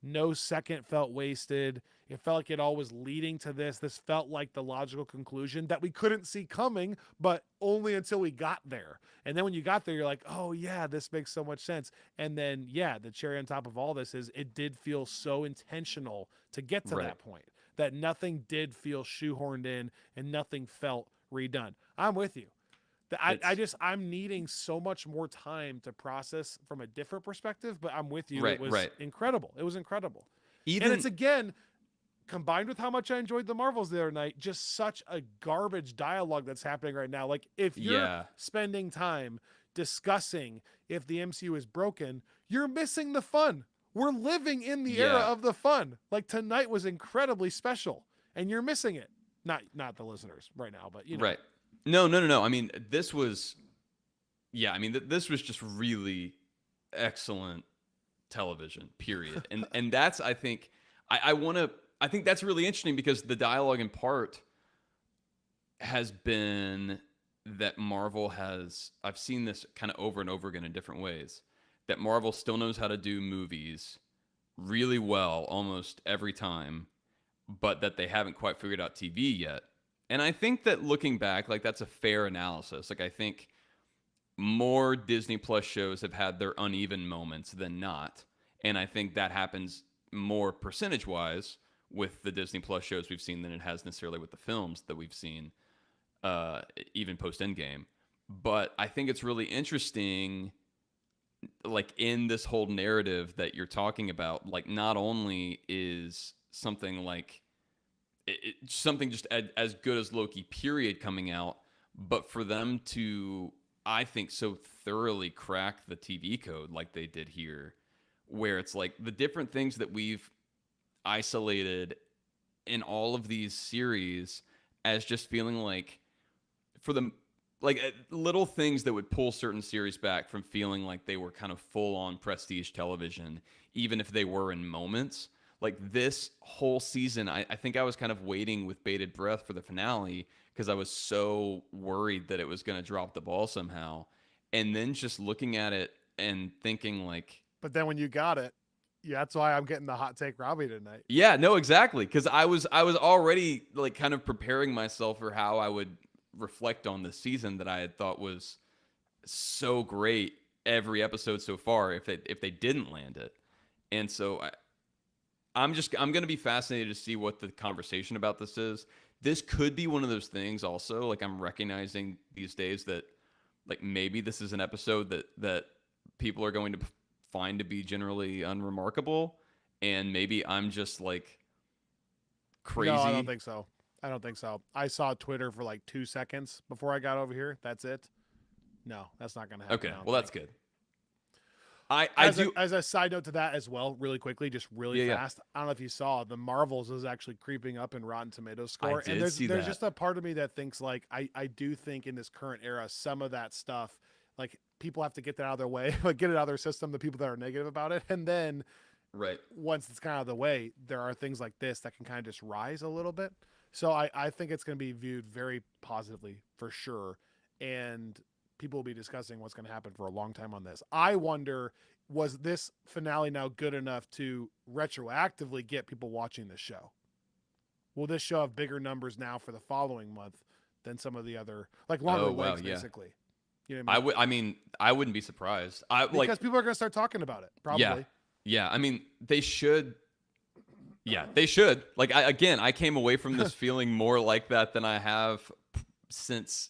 No second felt wasted. It felt like it all was leading to this. This felt like the logical conclusion that we couldn't see coming, but only until we got there. And then when you got there, you're like, oh yeah, this makes so much sense. And then, the cherry on top of all this is it did feel so intentional to get to that point, that nothing did feel shoehorned in and nothing felt redone. I'm with you. I'm needing so much more time to process from a different perspective, but I'm with you. It was incredible. It was incredible. And it's, again, combined with how much I enjoyed the Marvels the other night, just such a garbage dialogue that's happening right now. If you're spending time discussing if the MCU is broken, you're missing the fun. We're living in the era of the fun. Tonight was incredibly special, and you're missing it. Not the listeners right now, but Right. No. I mean, this was, this was just really excellent television, period. And that's, I think, I think that's really interesting because the dialogue in part has been that Marvel has, I've seen this kind of over and over again in different ways, that Marvel still knows how to do movies really well almost every time, but that they haven't quite figured out TV yet. And I think that looking back, that's a fair analysis. I think more Disney Plus shows have had their uneven moments than not. And I think that happens more percentage-wise with the Disney Plus shows we've seen than it has necessarily with the films that we've seen, even post-Endgame. But I think it's really interesting, in this whole narrative that you're talking about, not only is something something just as good as Loki, period, coming out, but for them to, I think, so thoroughly crack the TV code like they did here, where it's the different things that we've isolated in all of these series as just feeling for them, little things that would pull certain series back from feeling like they were kind of full on prestige television, even if they were in moments. This whole season, I think I was kind of waiting with bated breath for the finale because I was so worried that it was going to drop the ball somehow. And then just looking at it and thinking but then when you got it, that's why I'm getting the hot take Robbie tonight. Yeah, no, exactly. Because I was already kind of preparing myself for how I would reflect on the season that I had thought was so great every episode so far if they didn't land it. And so I'm going to be fascinated to see what the conversation about this is. This could be one of those things also, like I'm recognizing these days that like maybe this is an episode that people are going to find to be generally unremarkable, and maybe I'm just like No, I don't crazy. think so. I don't think so. I saw Twitter for like 2 seconds before I got over here. That's it. No, that's not going to happen. Okay, I don't well that's think. good. I do. As a side note to that as well, really quickly, just really Yeah, yeah. fast. I don't know if you saw the Marvels is actually creeping up in Rotten Tomatoes I score, and did see there's that. just a part of me that thinks like I do think in this current era some of that stuff like people have to get that out of their way, like get it out of their system. The people that are negative about it, and then Right. once it's kind of out of the way, there are things like this that can kind of just rise a little bit. So I think it's going to be viewed very positively for sure. And people will be discussing what's going to happen for a long time on this. I wonder, was this finale now good enough to retroactively get people watching this show? Will this show have bigger numbers now for the following month than some of the other, like longer Oh wow, legs, yeah. basically? You know what I mean? I mean, I wouldn't be surprised. I like, Because people are going to start talking about it, yeah, probably. yeah. I mean, they should. Yeah, they should. Like, I came away from this feeling more like that than I have since.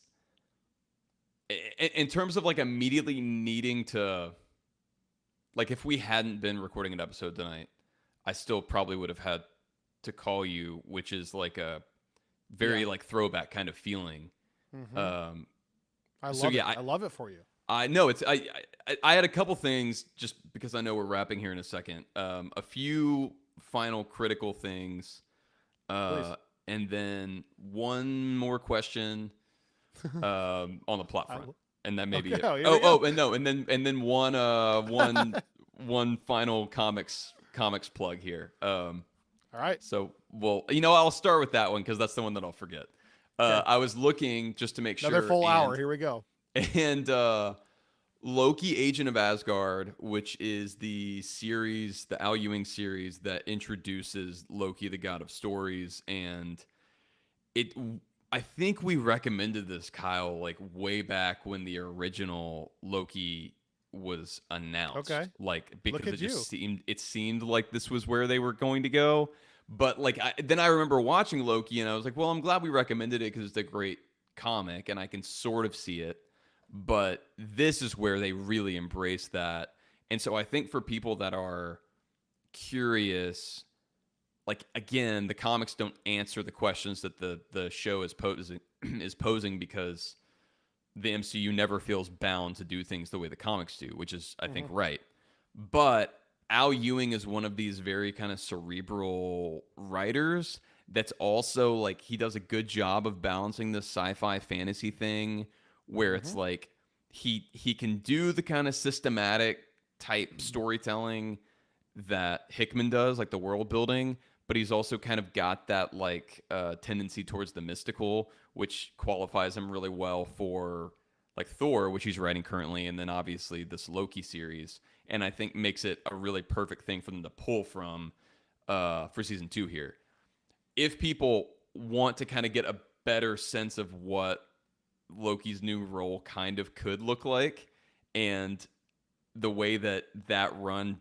In terms of like immediately needing to, like, if we hadn't been recording an episode tonight, I still probably would have had to call you, which is like a very Yeah. like throwback kind of feeling. Mm-hmm. Um, I so love yeah, it. I love it for you. I know it's I had a couple things just because I know we're wrapping here in a second. A few final critical things, Please. and then one more question on the plot front, and then maybe Okay, it. oh, here Oh, we go. and no, and then one final comics plug here. All right. So well, I'll start with that one because that's the one that I'll forget. Okay. I was looking just to make Another sure, full hour. Here we go. and Loki, Agent of Asgard, which is the series, the Al Ewing series that introduces Loki, the god of stories, and it. I think we recommended this, Kyle, like way back when the original Loki was announced. Okay. Like Look because at you. it seemed like this was where they were going to go. But like then I remember watching Loki and I was like, well, I'm glad we recommended it because it's a great comic and I can sort of see it. But this is where they really embrace that. And so I think for people that are curious, like again, the comics don't answer the questions that the show is posing because the MCU never feels bound to do things the way the comics do, which is I think Mm-hmm. right. But Al Ewing is one of these very kind of cerebral writers that's also like he does a good job of balancing this sci-fi fantasy thing where Mm-hmm. it's like he can do the kind of systematic type storytelling that Hickman does, like the world building, but he's also kind of got that like tendency towards the mystical, which qualifies him really well for like Thor, which he's writing currently, and then obviously this Loki series, and I think makes it a really perfect thing for them to pull from for season 2 here. If people want to kind of get a better sense of what Loki's new role kind of could look like, and the way that that run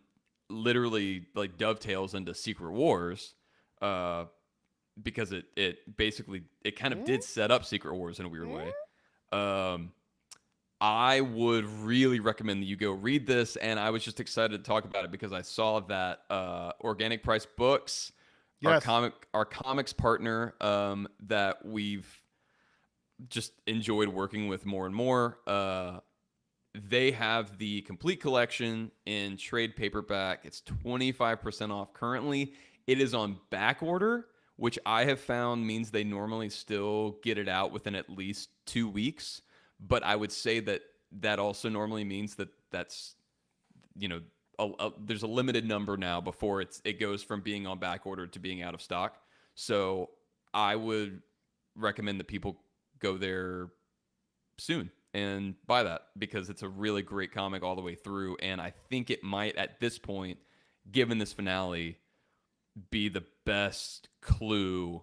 literally like dovetails into Secret Wars, uh, because it basically it kind of did set up Secret Wars in a weird way. Um, I would really recommend that you go read this, and I was just excited to talk about it because I saw that Organic Price Books, Yes. our comics partner, that we've just enjoyed working with more and more. They have the complete collection in trade paperback. It's 25% off currently. It is on back order, which I have found means they normally still get it out within at least 2 weeks. But I would say that that also normally means that that's, there's a limited number now before it goes from being on back order to being out of stock. So I would recommend that people go there soon and buy that because it's a really great comic all the way through. And I think it might, at this point, given this finale, be the best clue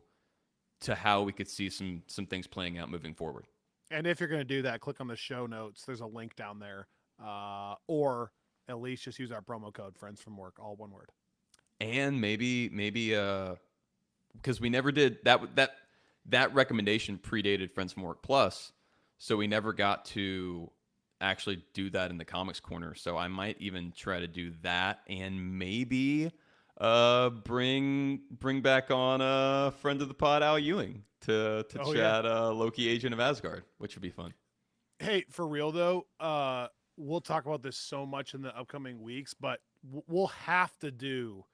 to how we could see some things playing out moving forward. And if you're going to do that, click on the show notes. There's a link down there. Or at least just use our promo code Friends from Work, all one word. And maybe because we never did that recommendation predated Friends from Work Plus, so we never got to actually do that in the comics corner. So I might even try to do that, and maybe bring back on a friend of the pod, Al Ewing, to chat Loki, Agent of Asgard, which would be fun. Hey, for real though, we'll talk about this so much in the upcoming weeks, but we'll have to do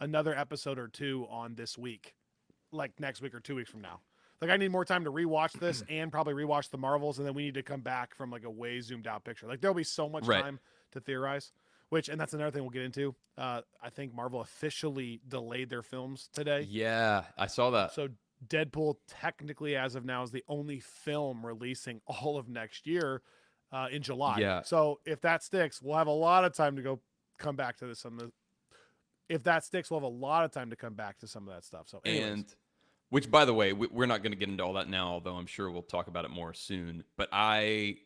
another episode or two on this week, like next week or 2 weeks from now. Like I need more time to rewatch this and probably rewatch the Marvels, and then we need to come back from like a way zoomed out picture. Like there'll be so much time to theorize. And that's another thing we'll get into. I think Marvel officially delayed their films today. Yeah, I saw that. So Deadpool technically, as of now, is the only film releasing all of next year in July. Yeah. So if that sticks, we'll have a lot of time to come back to this. If that sticks, we'll have a lot of time to come back to some of that stuff. So, anyways. And which, by the way, we're not going to get into all that now, although I'm sure we'll talk about it more soon. But I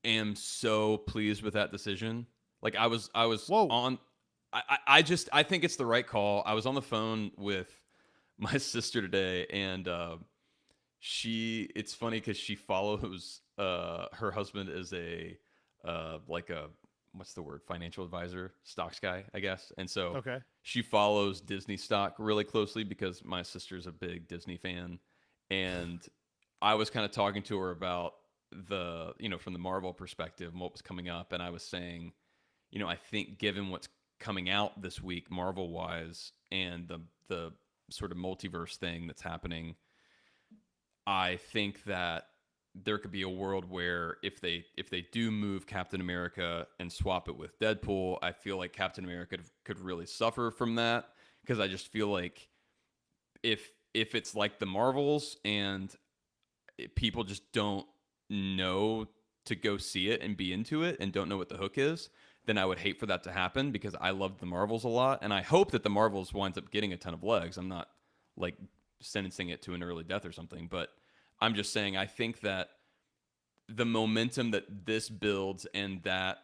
am so pleased with that decision. Like I was on. I think it's the right call. I was on the phone with my sister today, and it's funny because she follows her husband is a what's the word, financial advisor, stocks guy, I guess. And so she follows Disney stock really closely because my sister's a big Disney fan. And I was kind of talking to her about from the Marvel perspective and what was coming up. And I was saying, I think given what's coming out this week, Marvel wise, and the sort of multiverse thing that's happening, I think that there could be a world where if they do move Captain America and swap it with Deadpool, I feel like Captain America could really suffer from that, because I just feel like if it's like the Marvels and people just don't know to go see it and be into it and don't know what the hook is, then I would hate for that to happen, because I loved the Marvels a lot, and I hope that the Marvels winds up getting a ton of legs. I'm not like sentencing it to an early death or something, but I'm just saying I think that the momentum that this builds and that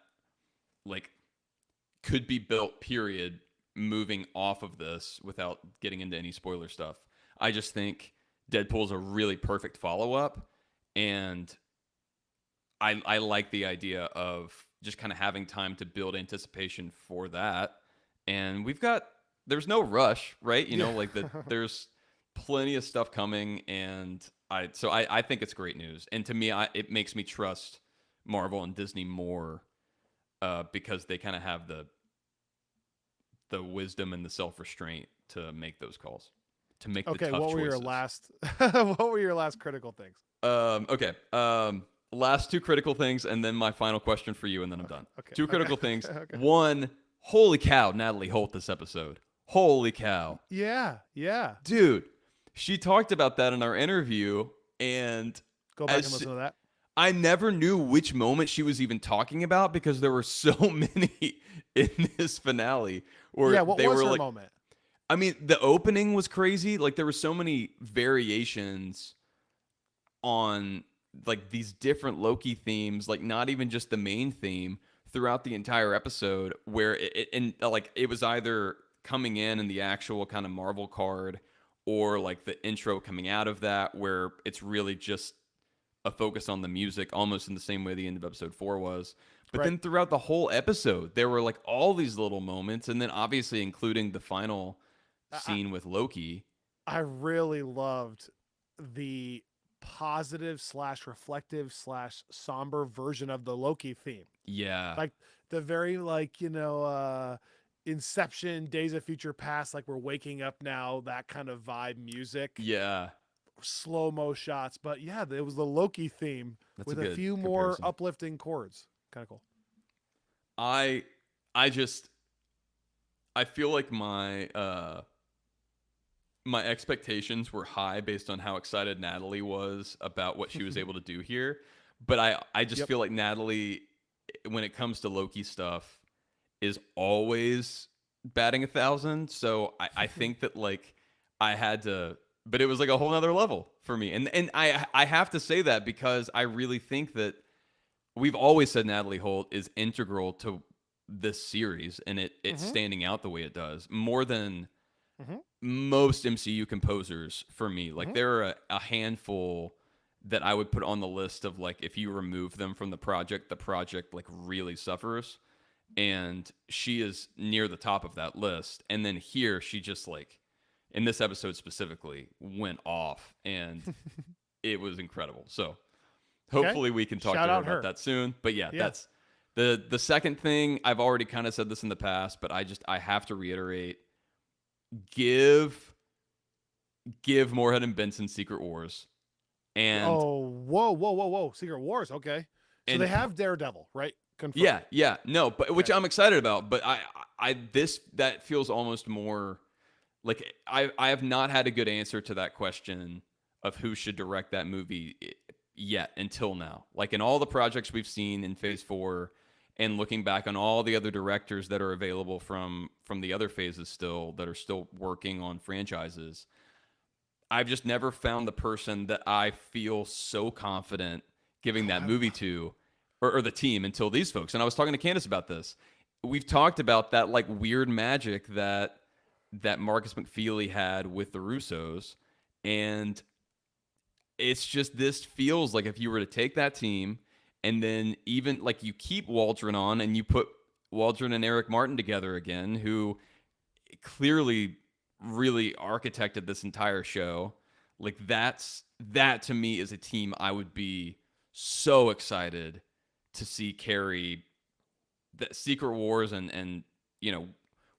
like could be built, period, moving off of this without getting into any spoiler stuff. I just think Deadpool's a really perfect follow-up, and I like the idea of just kind of having time to build anticipation for that. And there's no rush, right? There's plenty of stuff coming, and I think it's great news. And to me, it makes me trust Marvel and Disney more because they kind of have the wisdom and the self-restraint to make those calls, to make the tough choices. What were your last critical things? Last two critical things, and then my final question for you, and then I'm done. Two critical things. Okay. One, holy cow, Natalie Holt this episode. Holy cow. Yeah. Dude, she talked about that in our interview, and go back and listen to that. I never knew which moment she was even talking about, because there were so many in this finale. What was her moment? I mean, the opening was crazy. Like, there were so many variations on like these different Loki themes, like not even just the main theme, throughout the entire episode, where it was either coming in the actual kind of Marvel card, or like the intro coming out of that, where it's really just a focus on the music, almost in the same way the end of episode 4 was. But then throughout the whole episode, there were like all these little moments, and then obviously including the final scene with Loki. I really loved the positive / reflective / somber version of the Loki theme. Yeah. Like the very Inception, Days of Future Past, like we're waking up now, that kind of vibe music. Yeah. Slow-mo shots. But yeah, it was the Loki theme. That's with a few more uplifting chords. Kind of cool. I feel like my expectations were high based on how excited Natalie was about what she was able to do here. But I just feel like Natalie, when it comes to Loki stuff, is always batting 1,000. So I think that like I had to but it was like a whole nother level for me. And I have to say that because I really think that we've always said Natalie Holt is integral to this series and it's Mm-hmm. standing out the way it does more than Mm-hmm. most MCU composers for me. Like Mm-hmm. there are a handful that I would put on the list of like if you remove them from the project like really suffers. And she is near the top of that list. And then here she just like in this episode specifically went off and it was incredible. So Okay. hopefully we can talk Shout to her out about her. that soon. But yeah, Yeah. that's the second thing. I've already kind of said this in the past, but I have to reiterate, give Moorhead and Benson Secret Wars. And Oh, whoa. Secret Wars. Okay. So they and have Daredevil, right? Confirmed. yeah, no, but which Okay. I'm excited about. But I this that feels almost more like I have not had a good answer to that question of who should direct that movie yet until now. Like in all the projects we've seen in Phase 4 and looking back on all the other directors that are available from the other phases still that are still working on franchises, I've just never found the person that I feel so confident giving that movie to or the team until these folks. And I was talking to Candace about this. We've talked about that like weird magic that Marcus McFeely had with the Russos. And it's just this feels like if you were to take that team and then even like you keep Waldron on and you put Waldron and Eric Martin together again, who clearly really architected this entire show. Like that to me is a team I would be so excited to see carry the Secret Wars and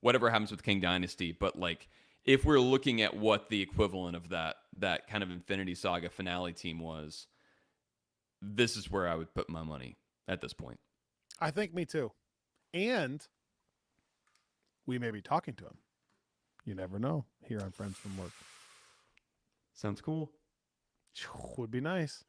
whatever happens with King Dynasty. But like if we're looking at what the equivalent of that kind of Infinity Saga finale team was, this is where I would put my money at this point. I think me too. And we may be talking to him. You never know here on Friends from Work. Sounds cool. Would be nice.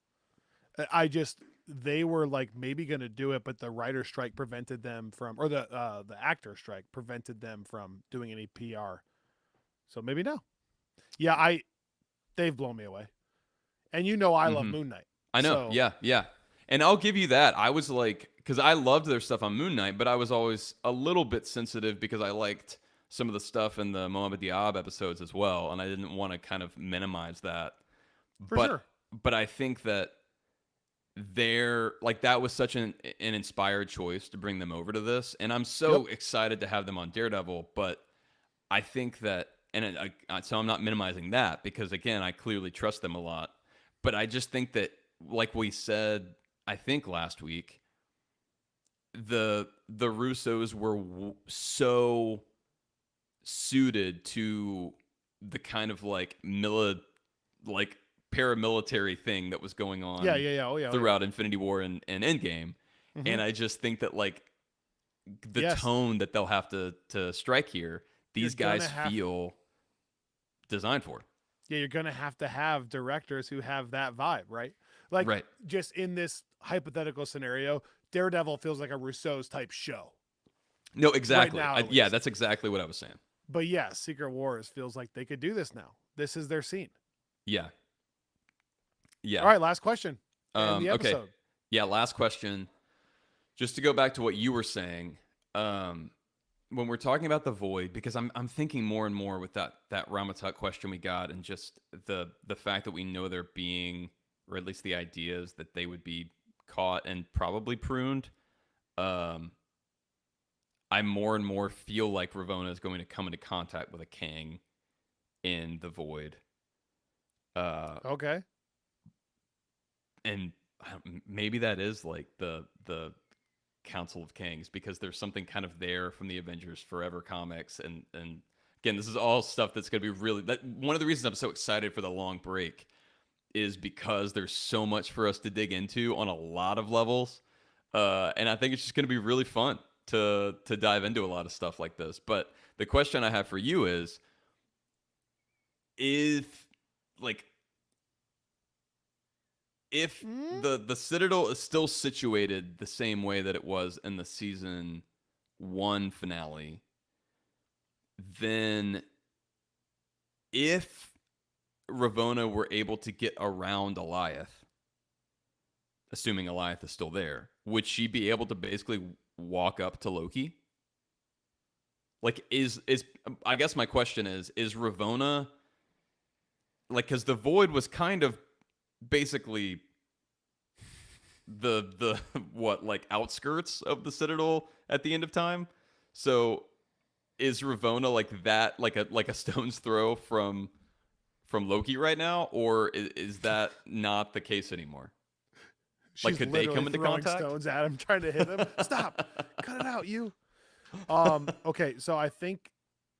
They were like maybe going to do it, but the writer strike prevented them from, or the actor strike prevented them from doing any PR. So maybe no. Yeah, they've blown me away. And I love Moon Knight. I know. So, Yeah. And I'll give you that. I was like, because I loved their stuff on Moon Knight, but I was always a little bit sensitive because I liked some of the stuff in the Mohamed Diab episodes as well, and I didn't want to kind of minimize that. for sure. But I think that that was such an inspired choice to bring them over to this, and I'm so excited to have them on Daredevil. But I think that, so I'm not minimizing that because again, I clearly trust them a lot. But I just think that, like we said, I think last week, the Russos were so suited to the kind of like paramilitary thing that was going on throughout Infinity War and Endgame. Mm-hmm. And I just think that like the tone that they'll have to strike here, these guys feel designed for. Yeah, you're going to have directors who have that vibe, right? Like just in this hypothetical scenario, Daredevil feels like a Russo's type show. No, exactly. Right now, yeah, that's exactly what I was saying. But yeah, Secret Wars feels like they could do this now. This is their scene. Yeah. All right, last question. The episode. Okay. Yeah, last question. Just to go back to what you were saying, when we're talking about the void, because I'm thinking more and more with that Ramatut question we got, and just the fact that we know they're being, or at least the ideas that they would be caught and probably pruned. I more and more feel like Ravonna is going to come into contact with a Kang in the void. Okay. And maybe that is like the Council of Kangs, because there's something kind of there from the Avengers Forever comics, and again, this is all stuff that's going to be really. One of the reasons I'm so excited for the long break is because there's so much for us to dig into on a lot of levels, and I think it's just going to be really fun to dive into a lot of stuff like this. But the question I have for you is like. If the Citadel is still situated the same way that it was in the season 1 finale, then if Ravonna were able to get around Alioth, assuming Alioth is still there, would she be able to basically walk up to Loki? Like, is I guess my question is Ravonna, like, because the Void was kind of basically the what, like, outskirts of the Citadel at the end of time. So is Ravonna like that, like a stone's throw from Loki right now, or is that not the case anymore? Like, She's could they literally come into throwing contact? stones at him, trying to hit him. Stop! Cut it out, you. Okay, so I think,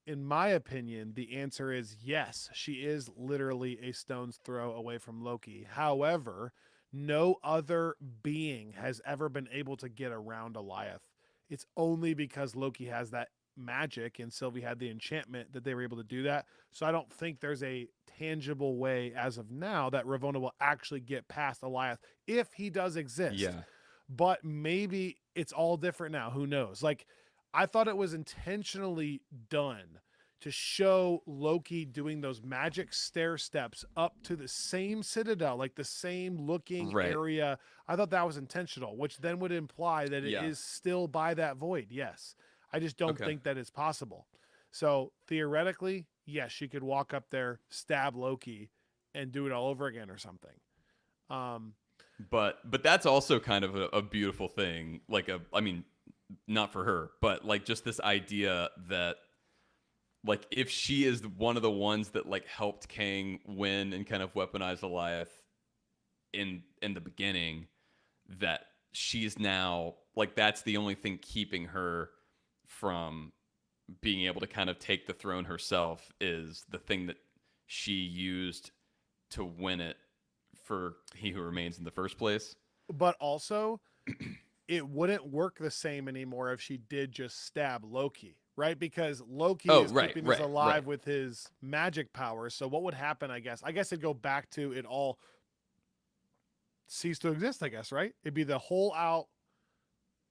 in my opinion, the answer is yes. She is literally a stone's throw away from Loki. However, no other being has ever been able to get around Alioth. It's only because Loki has that magic and Sylvie had the enchantment that they were able to do that. So I don't think there's a tangible way as of now that Ravonna will actually get past Alioth if he does exist. Yeah. But maybe it's all different now. Who knows? Like, I thought it was intentionally done to show Loki doing those magic stair steps up to the same citadel, like the same looking Right. area. I thought that was intentional, which then would imply that it Yeah. is still by that void. Yes. I just don't Okay. think that it's possible. So theoretically, yes, she could walk up there, stab Loki, and do it all over again or something. But that's also kind of a beautiful thing. Like, I mean, not for her, but like just this idea that, like, if she is one of the ones that like helped Kang win and kind of weaponize Goliath in the beginning, that she's now like, that's the only thing keeping her from being able to kind of take the throne herself, is the thing that she used to win it for He Who Remains in the first place. But also, it wouldn't work the same anymore if she did just stab Loki, right? Because Loki Oh, is right, keeping this right, right. alive with his magic powers. So what would happen, I guess? I guess it'd go back to it all cease to exist, I guess, right? It'd be the whole out,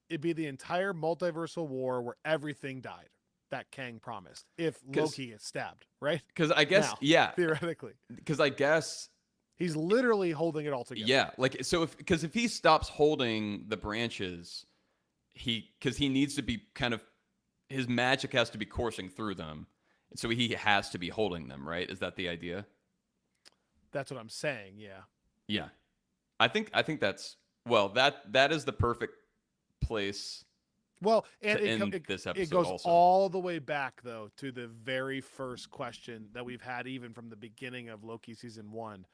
it'd be the entire multiversal war where everything died that Kang promised if Loki gets stabbed, right? Because I guess, Now, yeah, theoretically. because I guess, He's literally holding it all together. yeah, like, so if he stops holding the branches, because he needs to be kind of, his magic has to be coursing through them, so he has to be holding them, right? Is that the idea? That's what I'm saying, yeah. Yeah, I think that's, well, that is the perfect place Well, and to end it, this it episode. goes Also, all the way back, though, to the very first question that we've had, even from the beginning of Loki season 1.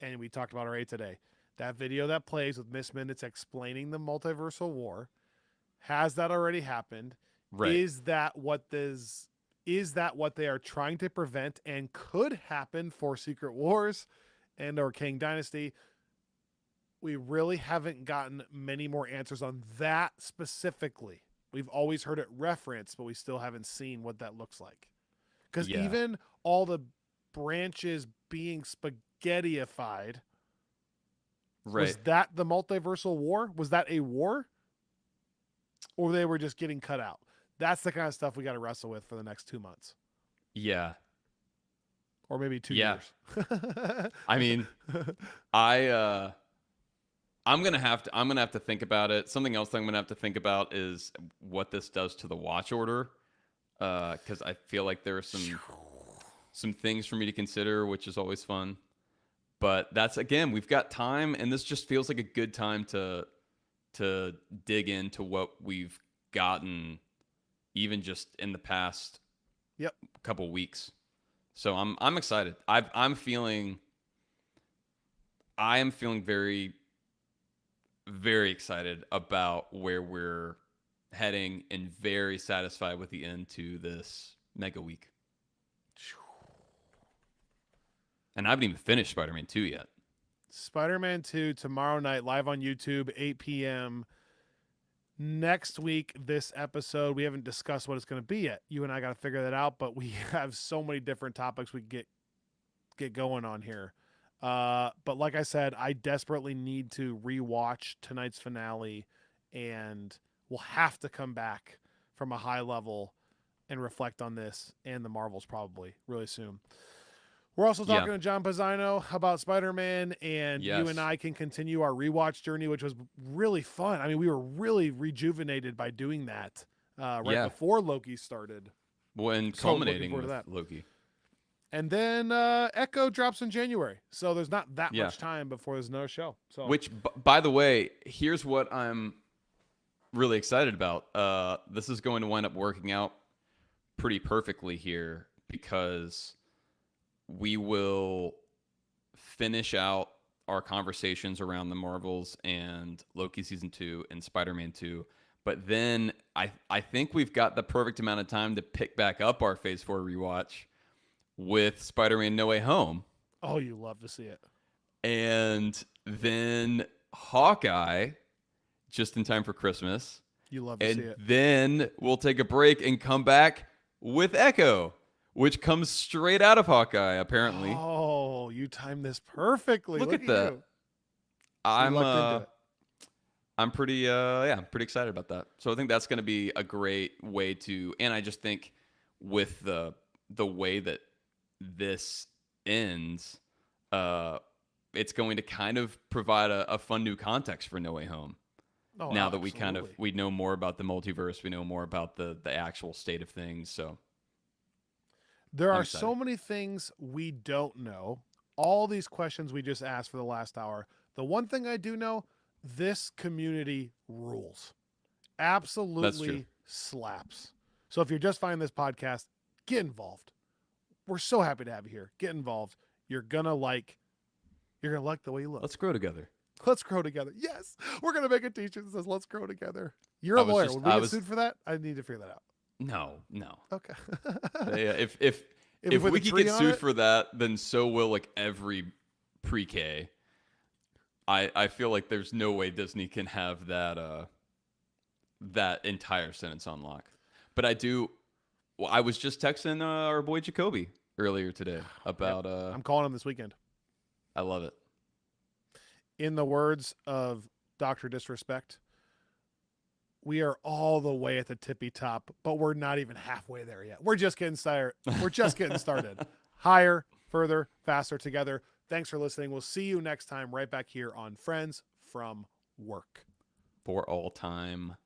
And we talked about already today. That video that plays with Miss Minutes explaining the multiversal war, has that already happened? right? Is that what this? Is that what they are trying to prevent and could happen for Secret Wars and or Kang Dynasty? We really haven't gotten many more answers on that specifically. We've always heard it referenced, but we still haven't seen what that looks like. Because Yeah, even all the branches being spaghettyified, right. was that the multiversal war? Was that a war? Or they were just getting cut out? That's the kind of stuff we got to wrestle with for the next 2 months. Yeah, Or maybe 2 yeah. years. I mean, I I'm gonna have to think about it. Something else that I'm gonna have to think about is what this does to the watch order, because I feel like there are some things for me to consider, which is always fun. But that's, again, we've got time, and this just feels like a good time to dig into what we've gotten, even just in the past Yep. couple weeks. So I'm excited. I am feeling very, very excited about where we're heading, and very satisfied with the end to this mega week. And I haven't even finished Spider-Man 2 yet. Spider-Man 2 tomorrow night, live on YouTube, 8 p.m. Next week, this episode, we haven't discussed what it's going to be yet. You and I got to figure that out, but we have so many different topics we get going on here. But like I said, I desperately need to rewatch tonight's finale, and we'll have to come back from a high level and reflect on this and the Marvels probably really soon. We're also talking to John Pizzino about Spider-Man, and you Yes. and I can continue our rewatch journey, which was really fun. I mean, we were really rejuvenated by doing that before Loki started. When So culminating looking with forward to that. Loki. And then Echo drops in January, so there's not that Yeah. much time before there's another show. So, Which, by the way, here's what I'm really excited about. This is going to wind up working out pretty perfectly here because we will finish out our conversations around the Marvels and Loki season 2 and Spider-Man 2. But then I think we've got the perfect amount of time to pick back up our Phase 4 rewatch with Spider-Man No Way Home. oh, you love to see it. And then Hawkeye just in time for Christmas. You love to see And it. then we'll take a break and come back with Echo, which comes straight out of Hawkeye, apparently. Oh, you timed this perfectly. Look at that. You. I'm lucked into it. I'm pretty pretty excited about that. So I think that's going to be a great way to, and I just think with the way that this ends, it's going to kind of provide a fun new context for No Way Home. Oh, now that absolutely. we know more about the multiverse, we know more about the actual state of things. So there I'm are excited. so many things we don't know. All these questions we just asked for the last hour. The one thing I do know, this community rules. Absolutely slaps. So if you're just finding this podcast, get involved. We're so happy to have you here. Get involved. You're gonna like the way you look. Let's grow together. Let's grow together. Yes, we're gonna make a t-shirt that says "Let's grow together." You're I a was lawyer. just- Would we I get was- sued for that? I need to figure that out. No. Okay. Yeah, if we put we the could tree get on sued it? for that, then so will like every pre-K. I feel like there's no way Disney can have that entire sentence on lock. But I do. Well, I was just texting our boy Jacoby earlier today about. I'm calling him this weekend. I love it. In the words of Dr. Disrespect, we are all the way at the tippy top, but we're not even halfway there yet. We're just getting started. We're just getting started. Higher, further, faster together. Thanks for listening. We'll see you next time right back here on Friends from Work. For all time.